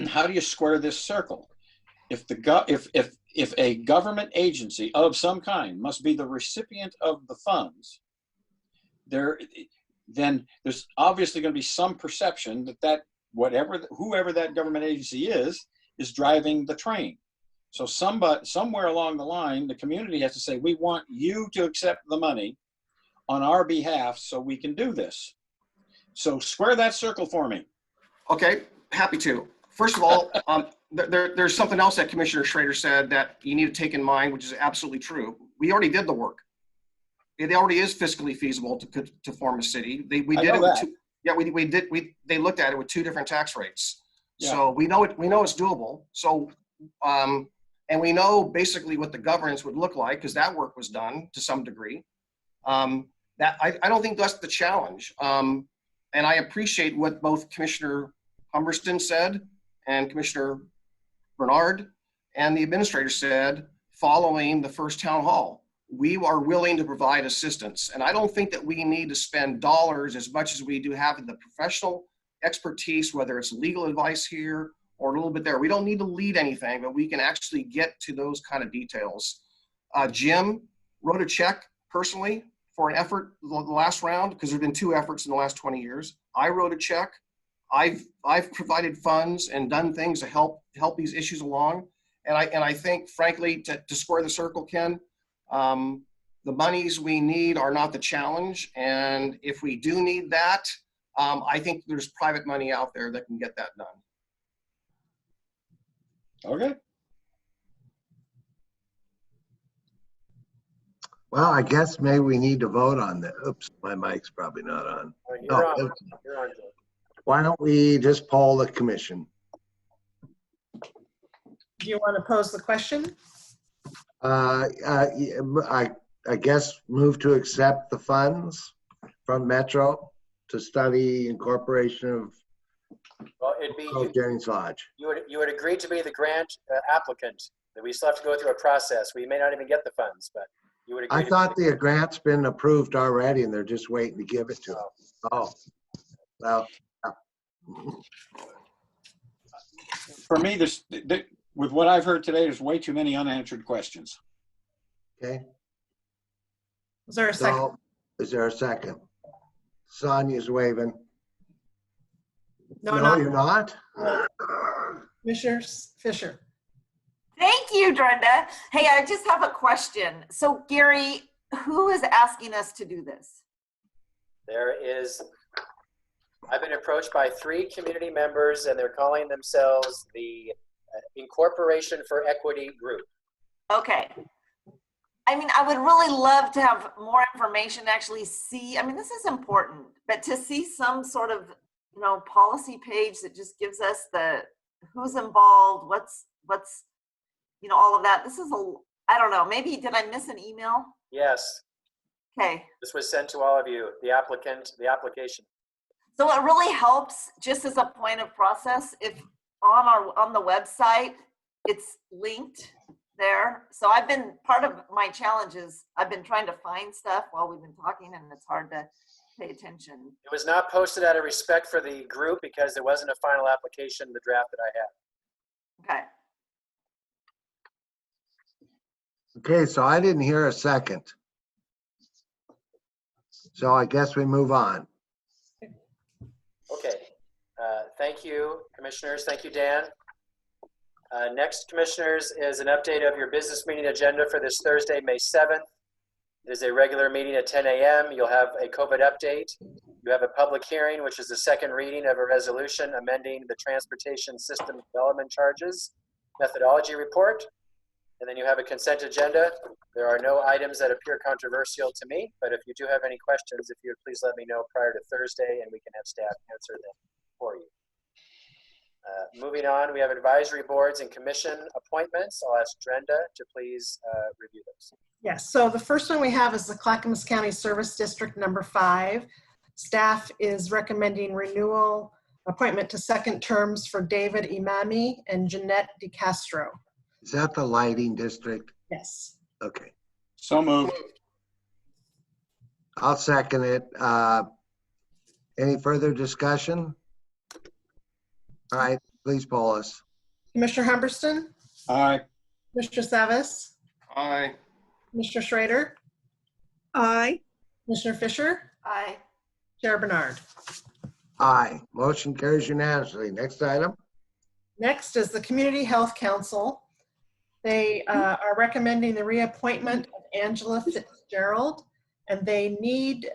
Speaker 8: how do you square this circle? If a government agency of some kind must be the recipient of the funds, then there's obviously going to be some perception that whoever that government agency is driving the train. So somewhere along the line, the community has to say, we want you to accept the money on our behalf so we can do this. So square that circle for me.
Speaker 6: Okay, happy to. First of all, there's something else that Commissioner Schrader said that you need to take in mind, which is absolutely true. We already did the work. It already is fiscally feasible to form a city. They looked at it with 2 different tax rates. Yeah. So we know it's doable. So and we know basically what the governance would look like, because that work was done to some degree. That I don't think that's the challenge. And I appreciate what both Commissioner Humberstone said and Commissioner Bernard and the administrator said following the first town hall. We are willing to provide assistance. And I don't think that we need to spend dollars as much as we do have the professional expertise, whether it's legal advice here or a little bit there. We don't need to lead anything, but we can actually get to those kind of details. Jim wrote a check personally for an effort the last round, because there have been 2 efforts in the last 20 years. I wrote a check. I've provided funds and done things to help these issues along. And I think, frankly, to square the circle, Ken, the monies we need are not the challenge. And if we do need that, I think there's private money out there that can get that done.
Speaker 8: Okay.
Speaker 1: Well, I guess maybe we need to vote on that. Oops, my mic's probably not on.
Speaker 2: You're on.
Speaker 1: Why don't we just poll the commission?
Speaker 9: Do you want to pose the question?
Speaker 1: I guess move to accept the funds from Metro to study incorporation of
Speaker 2: it'd be
Speaker 1: Jennings Lodge.
Speaker 2: You would agree to be the grant applicant. That we still have to go through a process. We may not even get the funds, but you would agree.
Speaker 1: I thought the grant's been approved already, and they're just waiting to give it to them. Oh, well.
Speaker 8: For me, with what I've heard today, there's way too many unanswered questions.
Speaker 1: Okay.
Speaker 9: Is there a second?
Speaker 1: So, is there a second? Sonia's waving.
Speaker 9: No,
Speaker 1: you're not.
Speaker 9: Commissioner Fisher.
Speaker 5: Thank you, Brenda. Hey, I just have a question. So Gary, who is asking us to do this?
Speaker 2: I've been approached by 3 community members, and they're calling themselves the Incorporation for Equity Group.
Speaker 5: Okay. I mean, I would really love to have more information to actually see. I mean, this is important, but to see some sort of, policy page that just gives us the who's involved, what's all of that. This is I don't know, maybe did I miss an email?
Speaker 2: Yes.
Speaker 5: Okay.
Speaker 2: This was sent to all of you, the application.
Speaker 5: So it really helps, just as a point of process, if on the website it's linked there. So I've been, part of my challenges, I've been trying to find stuff while we've been talking, and it's hard to pay attention.
Speaker 2: It was not posted out of respect for the group because there wasn't a final application, the draft that I had.
Speaker 5: Okay.
Speaker 1: Okay, so I didn't hear a second. So I guess we move on.
Speaker 2: Okay. Thank you, commissioners. Thank you, Dan. Next, commissioners, is an update of your business meeting agenda for this Thursday, May 7th. It is a regular meeting at 10 a.m. You'll have a COVID update. You have a public hearing, which is the second reading of a resolution amending the transportation system development charges methodology report. And then you have a consent agenda. There are no items that appear controversial to me, but if you do have any questions, if you would please let me know prior to Thursday and we can have staff answer them for you. Moving on, we have advisory boards and commission appointments. I'll ask Brenda to please review those.
Speaker 9: Yes, so the first one we have is the Clackamas County Service District number 5. Staff is recommending renewal appointment to second terms for David Imami and Jeanette DeCastro.
Speaker 1: Is that the lighting district?
Speaker 9: Yes.
Speaker 1: Okay.
Speaker 8: So moved.
Speaker 1: I'll second it. Any further discussion? All right, please poll us.
Speaker 9: Commissioner Humberstone?
Speaker 8: Aye.
Speaker 9: Mr. Savis?
Speaker 6: Aye.
Speaker 9: Mr. Schrader?
Speaker 12: Aye.
Speaker 9: Commissioner Fisher?
Speaker 5: Aye.
Speaker 9: Chair Bernard.
Speaker 1: Aye. Motion carries unanimously. Next item.
Speaker 9: Next is the Community Health Council. They are recommending the reappointment of Angela Fitzgerald, and they need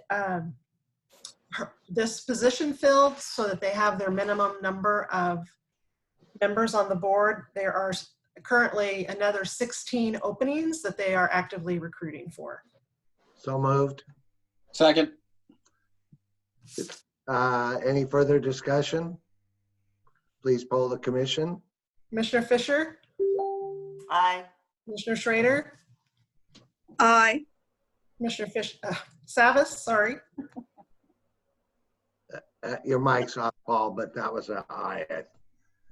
Speaker 9: this position filled so that they have their minimum number of members on the board. There are currently another 16 openings that they are actively recruiting for.
Speaker 1: So moved.
Speaker 8: Second.
Speaker 1: Any further discussion? Please poll the commission.
Speaker 9: Commissioner Fisher?
Speaker 5: Aye.
Speaker 9: Commissioner Schrader?
Speaker 12: Aye.
Speaker 9: Commissioner Savis, sorry.
Speaker 1: Your mic's off, Paul, but that was an aye.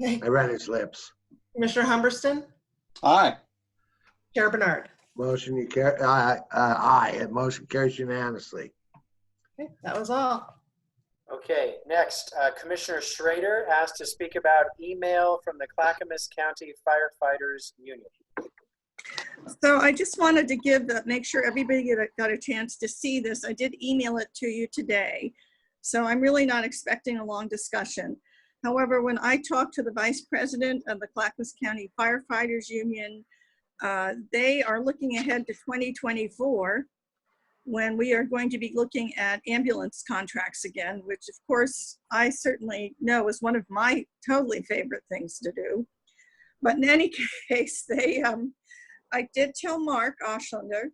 Speaker 1: I read his lips.
Speaker 9: Commissioner Humberstone?
Speaker 8: Aye.
Speaker 9: Chair Bernard.
Speaker 1: Motion you carry. Aye. Motion carries unanimously.
Speaker 9: Okay, that was all.
Speaker 2: Okay, next, Commissioner Schrader asked to speak about email from the Clackamas County Firefighters Union.
Speaker 12: So I just wanted to make sure everybody got a chance to see this. I did email it to you today. So I'm really not expecting a long discussion. However, when I talked to the Vice President of the Clackamas County Firefighters Union, they are looking ahead to 2024 when we are going to be looking at ambulance contracts again, which of course I certainly know is one of my totally favorite things to do. But in any case, I did tell Mark Oshlander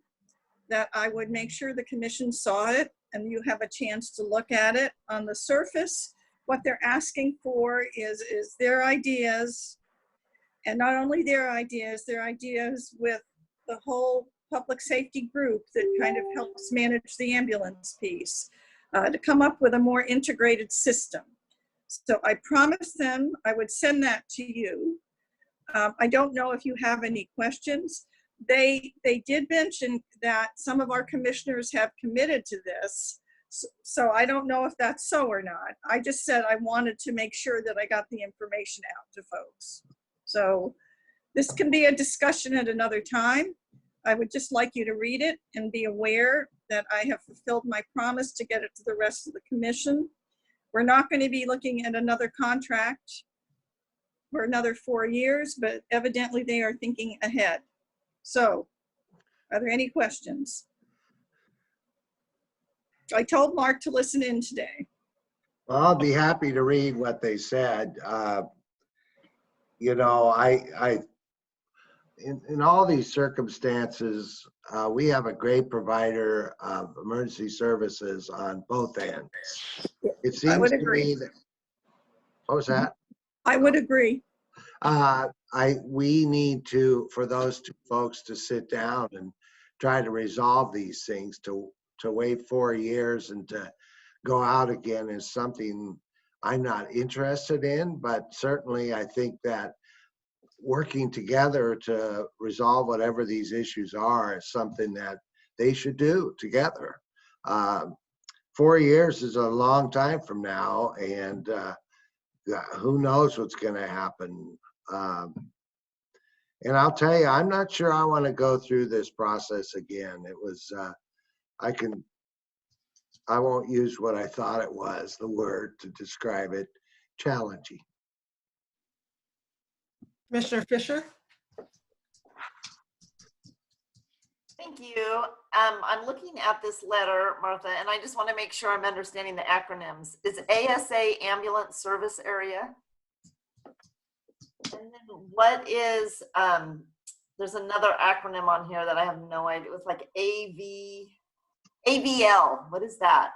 Speaker 12: that I would make sure the commission saw it and you have a chance to look at it. On the surface, what they're asking for is their ideas, and not only their ideas with the whole public safety group that kind of helps manage the ambulance piece, to come up with a more integrated system. So I promised them I would send that to you. I don't know if you have any questions. They did mention that some of our commissioners have committed to this. So I don't know if that's so or not. I just said I wanted to make sure that I got the information out to folks. So this can be a discussion at another time. I would just like you to read it and be aware that I have fulfilled my promise to get it to the rest of the commission. We're not going to be looking at another contract for another 4 years, but evidently they are thinking ahead. So, are there any questions? I told Mark to listen in today.
Speaker 1: Well, I'll be happy to read what they said. You know, in all these circumstances, we have a great provider of emergency services on both ends. It seems to me that, what was that?
Speaker 12: I would agree.
Speaker 1: We need to, for those two folks to sit down and try to resolve these things. To wait 4 years and to go out again is something I'm not interested in, but certainly I think that working together to resolve whatever these issues are is something that they should do together. 4 years is a long time from now, and who knows what's going to happen. And I'll tell you, I'm not sure I want to go through this process again. It was, I won't use what I thought it was, the word to describe it, challenging.
Speaker 9: Commissioner Fisher?
Speaker 5: Thank you. I'm looking at this letter, Martha, and I just want to make sure I'm understanding the acronyms. Is ASA Ambulance Service Area? And then what is, there's another acronym on here that I have no idea. It was like AVL. What is that?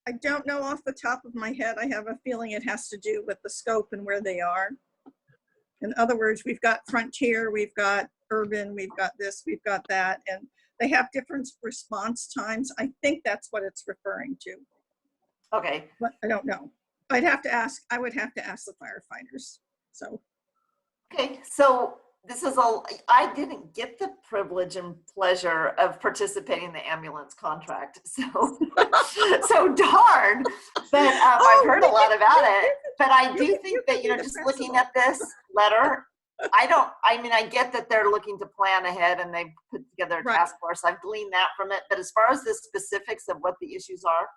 Speaker 12: I don't know off the top of my head. I have a feeling it has to do with the scope and where they are. In other words, we've got frontier, we've got urban, we've got this, we've got that, and they have different response times. I think that's what it's referring to,
Speaker 5: Okay.
Speaker 12: but I don't know. I would have to ask the firefighters. So.
Speaker 5: Okay, so this is all, I didn't get the privilege and pleasure of participating in the ambulance contract. So, so darn, but I've heard a lot about it. But I do think that, you know, just looking at this letter, I get that they're looking to plan ahead and they put together a task force. I've gleaned that from it. But as far as the specifics of what the issues are,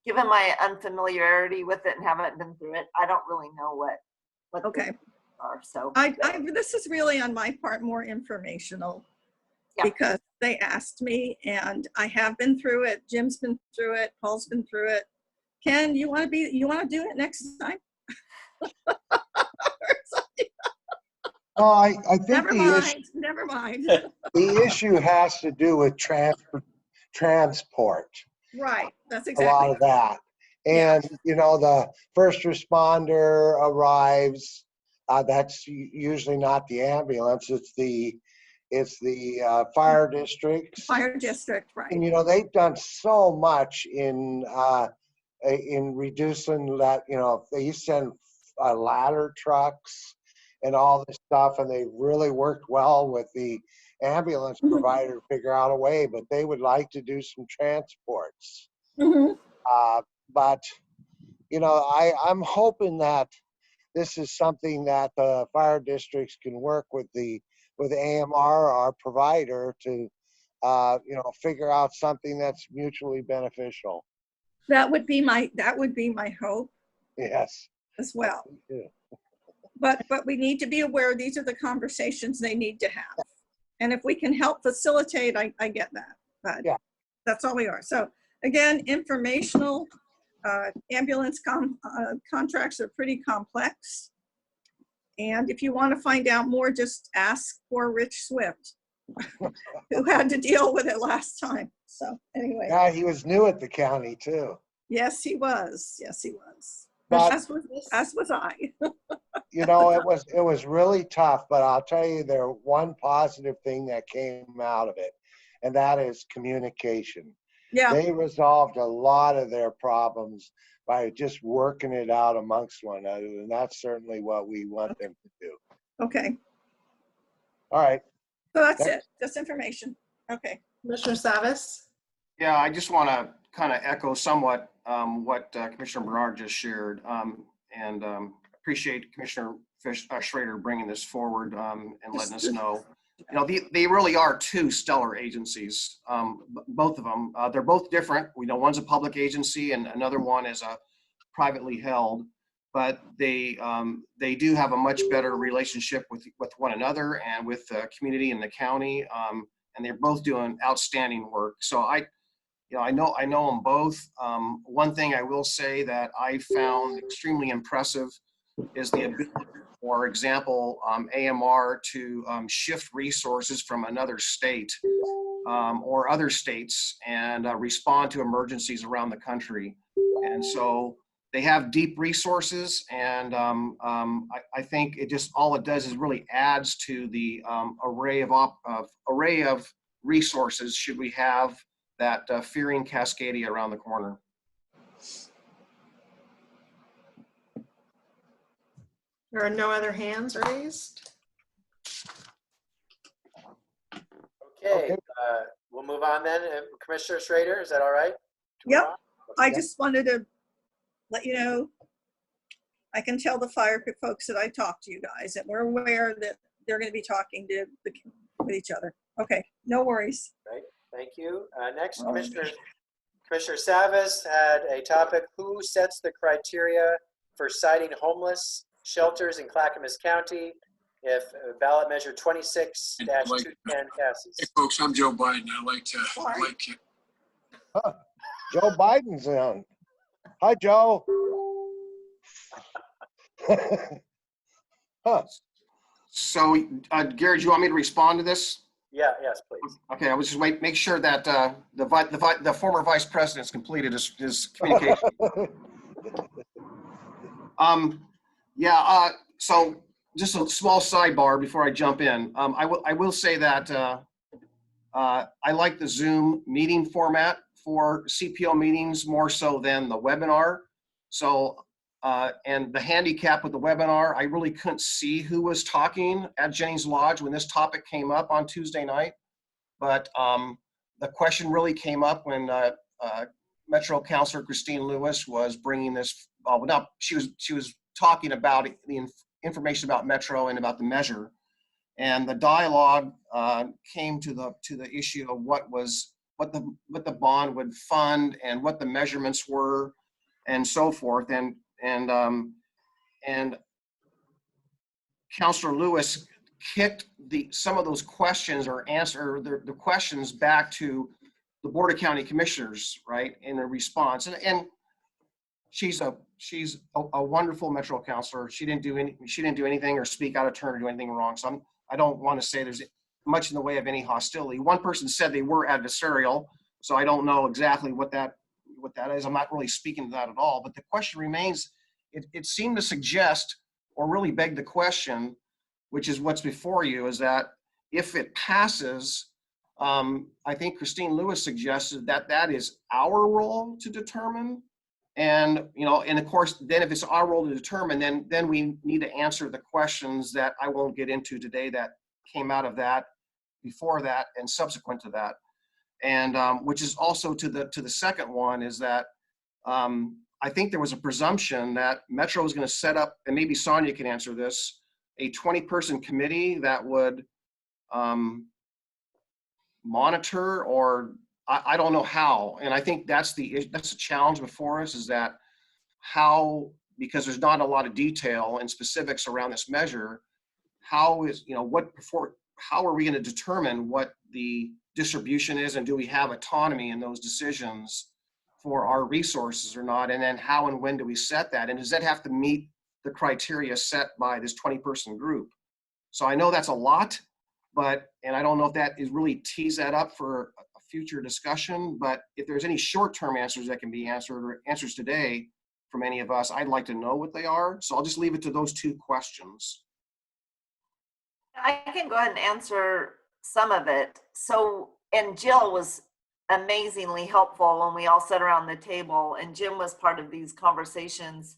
Speaker 5: given my unfamiliarity with it and haven't been through it, I don't really know what
Speaker 12: okay.
Speaker 5: Are. So
Speaker 12: this is really on my part more informational because they asked me and I have been through it. Jim's been through it. Paul's been through it. Ken, you want to do it next time?
Speaker 1: Oh, I think
Speaker 12: never mind.
Speaker 1: The issue has to do with transport.
Speaker 12: Right. That's exactly
Speaker 1: a lot of that. And, you know, the first responder arrives. That's usually not the ambulance. It's the fire districts.
Speaker 12: Fire district, right.
Speaker 1: And, you know, they've done so much in reducing that, you know, they used to send ladder trucks and all this stuff, and they really worked well with the ambulance provider to figure out a way, but they would like to do some transports. But, you know, I'm hoping that this is something that the fire districts can work with AMR, our provider, to, you know, figure out something that's mutually beneficial.
Speaker 12: That would be my hope.
Speaker 1: Yes.
Speaker 12: As well. But we need to be aware these are the conversations they need to have. And if we can help facilitate, I get that. But that's all we are. So again, informational ambulance contracts are pretty complex. And if you want to find out more, just ask poor Rich Swift, who had to deal with it last time. So anyway.
Speaker 1: Yeah, he was new at the county too.
Speaker 12: Yes, he was. Yes, he was.
Speaker 1: But,
Speaker 12: as was I.
Speaker 1: You know, it was really tough, but I'll tell you, there one positive thing that came out of it, and that is communication.
Speaker 12: Yeah.
Speaker 1: They resolved a lot of their problems by just working it out amongst one another, and that's certainly what we want them to do.
Speaker 12: Okay.
Speaker 1: All right.
Speaker 12: So that's it. Just information. Okay.
Speaker 9: Commissioner Sabbith?
Speaker 6: Yeah, I just want to kind of echo somewhat what Commissioner Bernard just shared, and appreciate Commissioner Schrader bringing this forward and letting us know. You know, they really are two stellar agencies, both of them. They're both different. We know one's a public agency and another one is a privately held, but they do have a much better relationship with one another and with the community and the county, and they're both doing outstanding work. So I know them both. One thing I will say that I found extremely impressive is the ability, for example, AMR to shift resources from another state or other states and respond to emergencies around the country. And so they have deep resources, and I think all it does is really adds to the array of resources should we have that fearing Cascadia around the corner.
Speaker 9: There are no other hands raised.
Speaker 2: Okay, we'll move on then. Commissioner Schrader, is that all right?
Speaker 12: Yep. I just wanted to let you know, I can tell the fire folks that I talked to you guys, and we're aware that they're going to be talking with each other. Okay, no worries.
Speaker 2: Right. Thank you. Next, Commissioner Sabbith had a topic: who sets the criteria for citing homeless shelters in Clackamas County if ballot measure 26-210 passes.
Speaker 14: Hey, folks, I'm Joe Biden. I like to.
Speaker 1: Joe Biden's on. Hi, Joe. Huh.
Speaker 6: So, Gary, do you want me to respond to this?
Speaker 2: Yeah, yes, please.
Speaker 6: Okay, I was just make sure that the former vice president's completed his communication. So just a small sidebar before I jump in. I will say that I like the Zoom meeting format for CPO meetings more so than the webinar. So, and the handicap with the webinar, I really couldn't see who was talking at Jennings Lodge when this topic came up on Tuesday night. But the question really came up when Metro Councilor Christine Lewis was bringing this. She was talking about the information about Metro and about the measure, and the dialogue came to the issue of what the bond would fund and what the measurements were, and so forth. And Councilor Lewis kicked some of those questions or answer the questions back to the Board of County Commissioners, right, in a response. And she's a wonderful Metro councilor. She didn't do anything or speak out of turn or do anything wrong. So I don't want to say there's much in the way of any hostility. One person said they were adversarial, so I don't know exactly what that is. I'm not really speaking to that at all. But the question remains. It seemed to suggest or really beg the question, which is what's before you, is that if it passes, I think Christine Lewis suggested that is our role to determine. And, and of course, then if it's our role to determine, then we need to answer the questions that I won't get into today that came out of that, before that, and subsequent to that. And which is also to the second one is that I think there was a presumption that Metro was going to set up, and maybe Sonia can answer this, a 20-person committee that would monitor, or I don't know how. And I think that's the challenge before us, is that how, because there's not a lot of detail and specifics around this measure, how are we going to determine what the distribution is, and do we have autonomy in those decisions for our resources or not? And then how and when do we set that? And does that have to meet the criteria set by this 20-person group? So I know that's a lot, and I don't know if that is really tease that up for a future discussion, but if there's any short-term answers that can be answered, or answers today from any of us, I'd like to know what they are. So I'll just leave it to those two questions.
Speaker 5: I can go ahead and answer some of it. So, and Jill was amazingly helpful when we all sat around the table, and Jim was part of these conversations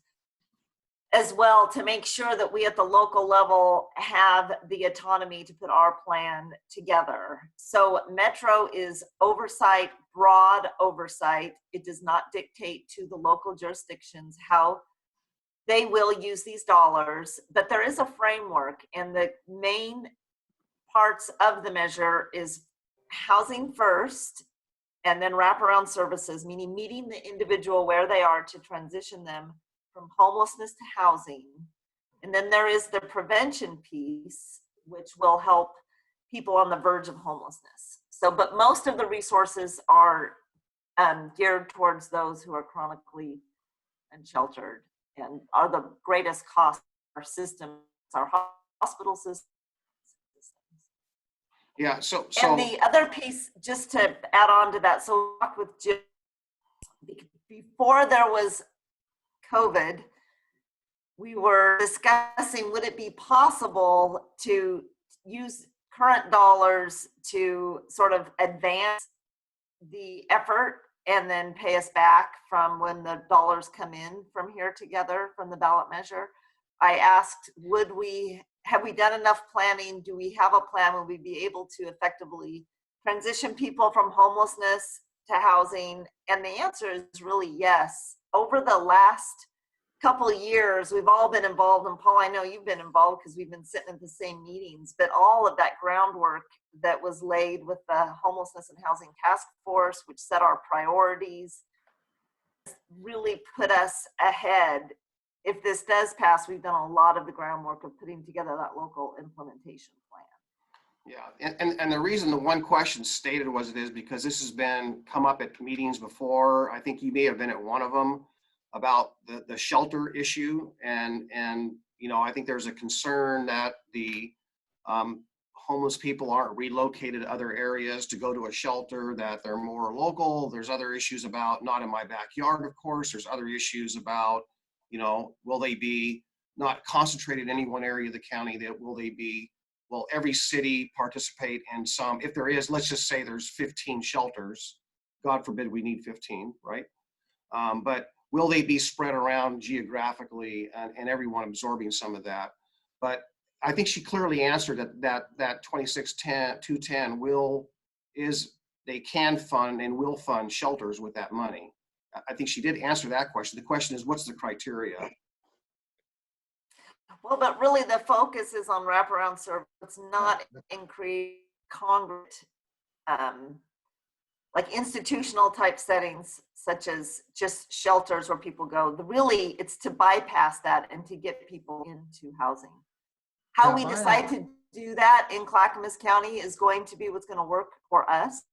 Speaker 5: as well, to make sure that we at the local level have the autonomy to put our plan together. So Metro is oversight, broad oversight. It does not dictate to the local jurisdictions how they will use these dollars, but there is a framework, and the main parts of the measure is housing first, and then wraparound services, meaning meeting the individual where they are to transition them from homelessness to housing. And then there is the prevention piece, which will help people on the verge of homelessness. So, but most of the resources are geared towards those who are chronically unsheltered and are the greatest cost of our systems, our hospital systems.
Speaker 6: Yeah, so
Speaker 5: and the other piece, just to add on to that, so I talked with Jim before there was COVID, we were discussing, would it be possible to use current dollars to sort of advance the effort and then pay us back from when the dollars come in from here together from the ballot measure? I asked, have we done enough planning? Do we have a plan? Will we be able to effectively transition people from homelessness to housing? And the answer is really yes. Over the last couple of years, we've all been involved, and Paul, I know you've been involved because we've been sitting at the same meetings, but all of that groundwork that was laid with the Homelessness and Housing Task Force, which set our priorities, really put us ahead if this does pass, we've done a lot of the groundwork of putting together that local implementation plan.
Speaker 6: Yeah, and the reason the one question stated was it is because this has been come up at meetings before. I think you may have been at one of them about the shelter issue, and you know, I think there's a concern that the homeless people aren't relocated to other areas to go to a shelter, that they're more local. There's other issues about not in my backyard, of course. There's other issues about, you know, will they be not concentrated in any one area of the county? That will they be, will every city participate in some? If there is, let's just say there's 15 shelters. God forbid we need 15, right? But will they be spread around geographically and everyone absorbing some of that? But I think she clearly answered that 2610 they can fund and will fund shelters with that money. I think she did answer that question. The question is, what's the criteria?
Speaker 5: Well, but really the focus is on wraparound service. It's not in create congruent, like institutional type settings, such as just shelters where people go. Really, it's to bypass that and to get people into housing. How we decide to do that in Clackamas County is going to be what's going to work for us.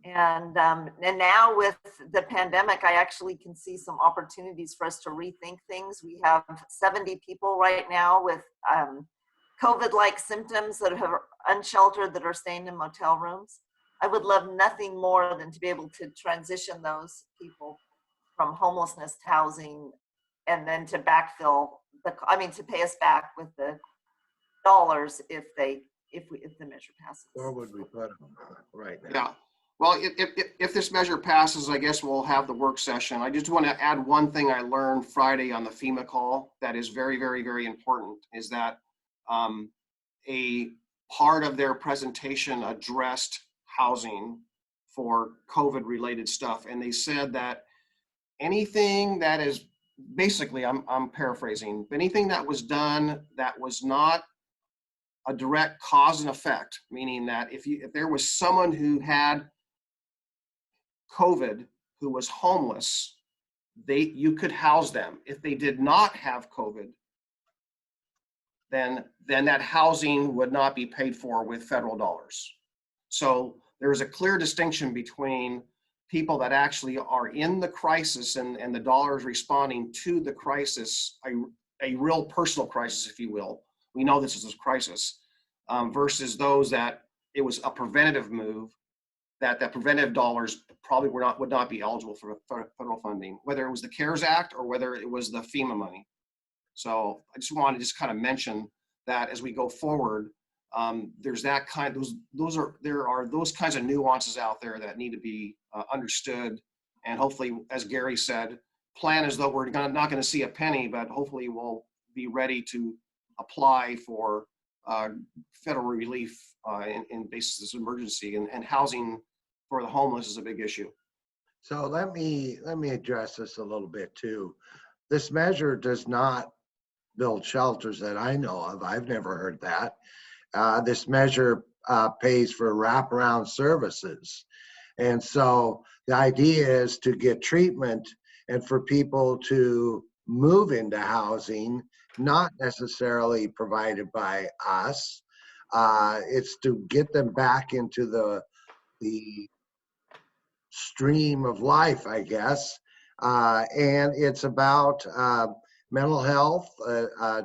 Speaker 5: And now with the pandemic, I actually can see some opportunities for us to rethink things. We have 70 people right now with COVID-like symptoms that are unsheltered, that are staying in motel rooms. I would love nothing more than to be able to transition those people from homelessness to housing, and then to backfill to pay us back with the dollars if the measure passes.
Speaker 1: Where would we put them right now?
Speaker 6: Yeah. Well, if this measure passes, I guess we'll have the work session. I just want to add one thing I learned Friday on the FEMA call that is very, very, very important, is that a part of their presentation addressed housing for COVID-related stuff. And they said that anything that is, basically, I'm paraphrasing, anything that was done that was not a direct cause and effect, meaning that if there was someone who had COVID who was homeless, you could house them. If they did not have COVID, then that housing would not be paid for with federal dollars. So there is a clear distinction between people that actually are in the crisis and the dollars responding to the crisis, a real personal crisis, if you will. We know this is a crisis, versus those that it was a preventative move, that preventive dollars probably would not be eligible for federal funding, whether it was the CARES Act or whether it was the FEMA money. So I just want to kind of mention that as we go forward, there's that kind, there are those kinds of nuances out there that need to be understood. And hopefully, as Gary said, plan as though we're not going to see a penny, but hopefully we'll be ready to apply for federal relief in basis of emergency, and housing for the homeless is a big issue.
Speaker 1: So let me address this a little bit too. This measure does not build shelters that I know of. I've never heard that. This measure pays for wraparound services. And so the idea is to get treatment and for people to move into housing, not necessarily provided by us. It's to get them back into the stream of life, I guess. And it's about mental health,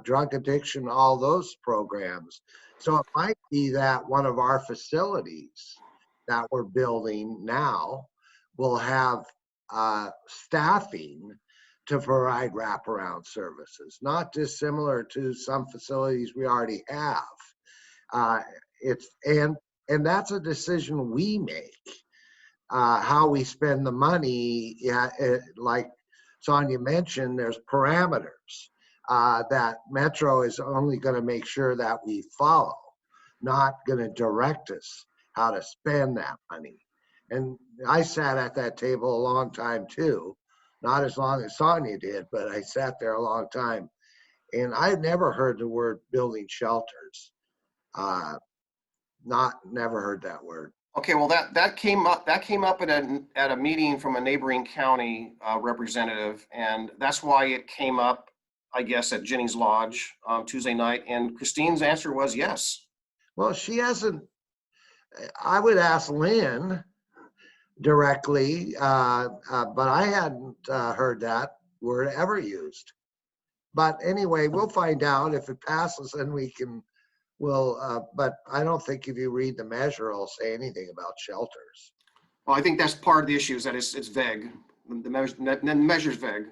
Speaker 1: drug addiction, all those programs. So it might be that one of our facilities that we're building now will have staffing to provide wraparound services, not dissimilar to some facilities we already have. And that's a decision we make. How we spend the money, like Sonia mentioned, there's parameters that Metro is only going to make sure that we follow, not going to direct us how to spend that money. And I sat at that table a long time too, not as long as Sonia did, but I sat there a long time. And I've never heard the word building shelters. Never heard that word.
Speaker 6: Okay, well that came up at a meeting from a neighboring county representative, and that's why it came up I guess, at Jenny's Lodge Tuesday night, and Christine's answer was yes.
Speaker 1: Well, she hasn't, I would ask Lynn directly, but I hadn't heard that word ever used. But anyway, we'll find out. If it passes, then but I don't think if you read the measure, it'll say anything about shelters.
Speaker 6: Well, I think that's part of the issue, is that it's vague. The measure's vague.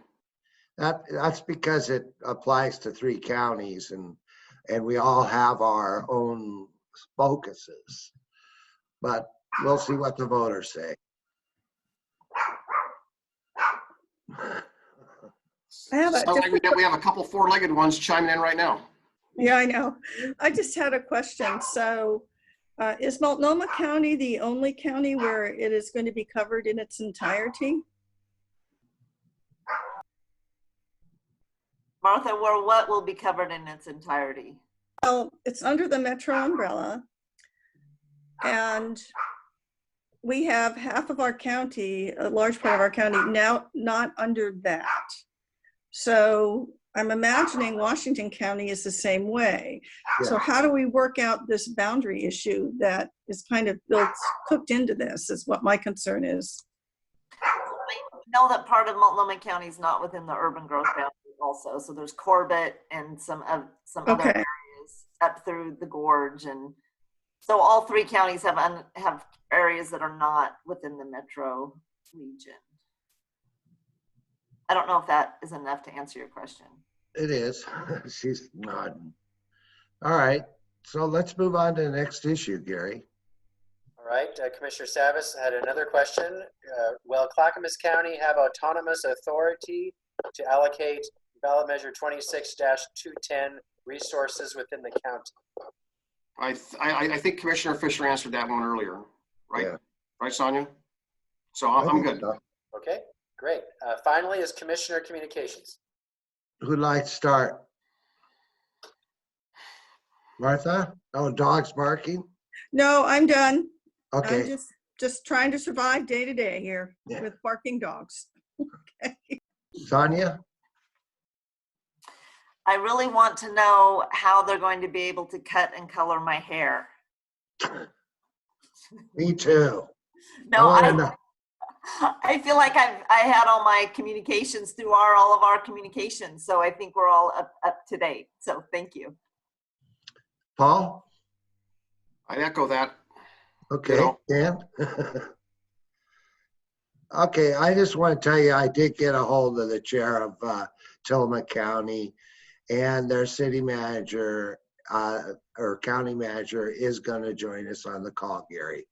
Speaker 1: That's because it applies to 3 counties, and we all have our own focuses. But we'll see what the voters say.
Speaker 12: I have a
Speaker 6: Sounds like we have a couple 4-legged ones chiming in right now.
Speaker 12: Yeah, I know. I just had a question. So is Multnomah County the only county where it is going to be covered in its entirety?
Speaker 5: Martha, what will be covered in its entirety?
Speaker 12: Well, it's under the Metro umbrella. And we have half of our county, a large part of our county, now not under that. So I'm imagining Washington County is the same way.
Speaker 1: Yeah.
Speaker 12: So how do we work out this boundary issue that is kind of cooked into this, is what my concern is.
Speaker 5: I know that part of Multnomah County is not within the urban growth boundary also. So there's Corbett and some other areas up through the gorge. And so all 3 counties have areas that are not within the metro region. I don't know if that is enough to answer your question.
Speaker 1: It is. She's nodding. All right. So let's move on to the next issue, Gary.
Speaker 2: All right, Commissioner Sabbith had another question. Will Clackamas County have autonomous authority to allocate ballot measure 26-210 resources within the county?
Speaker 6: I think Commissioner Fisher answered that one earlier, right?
Speaker 1: Yeah.
Speaker 6: Right, Sonia? So I'm good.
Speaker 1: So.
Speaker 2: Okay, great. Finally is Commissioner Communications.
Speaker 1: Who'd like to start? Martha? Oh, dog's barking?
Speaker 12: No, I'm done.
Speaker 1: Okay.
Speaker 12: I'm just trying to survive day to day here
Speaker 1: Yeah.
Speaker 12: with barking dogs. Okay.
Speaker 1: Sonia?
Speaker 5: I really want to know how they're going to be able to cut and color my hair.
Speaker 1: Me too.
Speaker 5: No,
Speaker 1: I
Speaker 5: I feel like I had all my communications through all of our communications, so I think we're all up to date. So thank you.
Speaker 1: Paul?
Speaker 6: I echo that.
Speaker 1: Okay,
Speaker 6: No.
Speaker 1: Dan? Okay, I just want to tell you, I did get a hold of the chair of Tillamook County, and their city manager or county manager is going to join us on the call, Gary.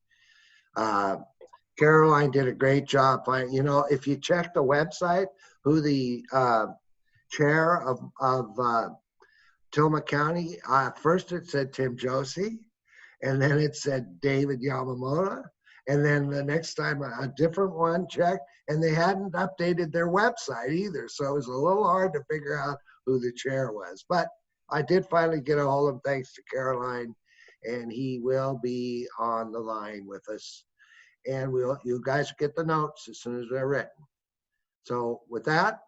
Speaker 1: Caroline did a great job. If you check the website, who the chair of Tillamook County, first it said Tim Josie, and then it said David Yamamoto, and then the next time a different one checked, and they hadn't updated their website either, so it was a little hard to figure out who the chair was. But I did finally get a hold of him thanks to Caroline, and he will be on the line with us. And you guys get the notes as soon as they're written. So with that,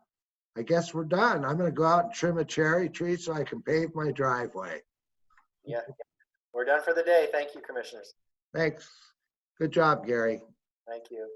Speaker 1: I guess we're done. I'm going to go out and trim a cherry tree so I can pave my driveway.
Speaker 2: Yeah, we're done for the day. Thank you, commissioners.
Speaker 1: Thanks. Good job, Gary.
Speaker 2: Thank you.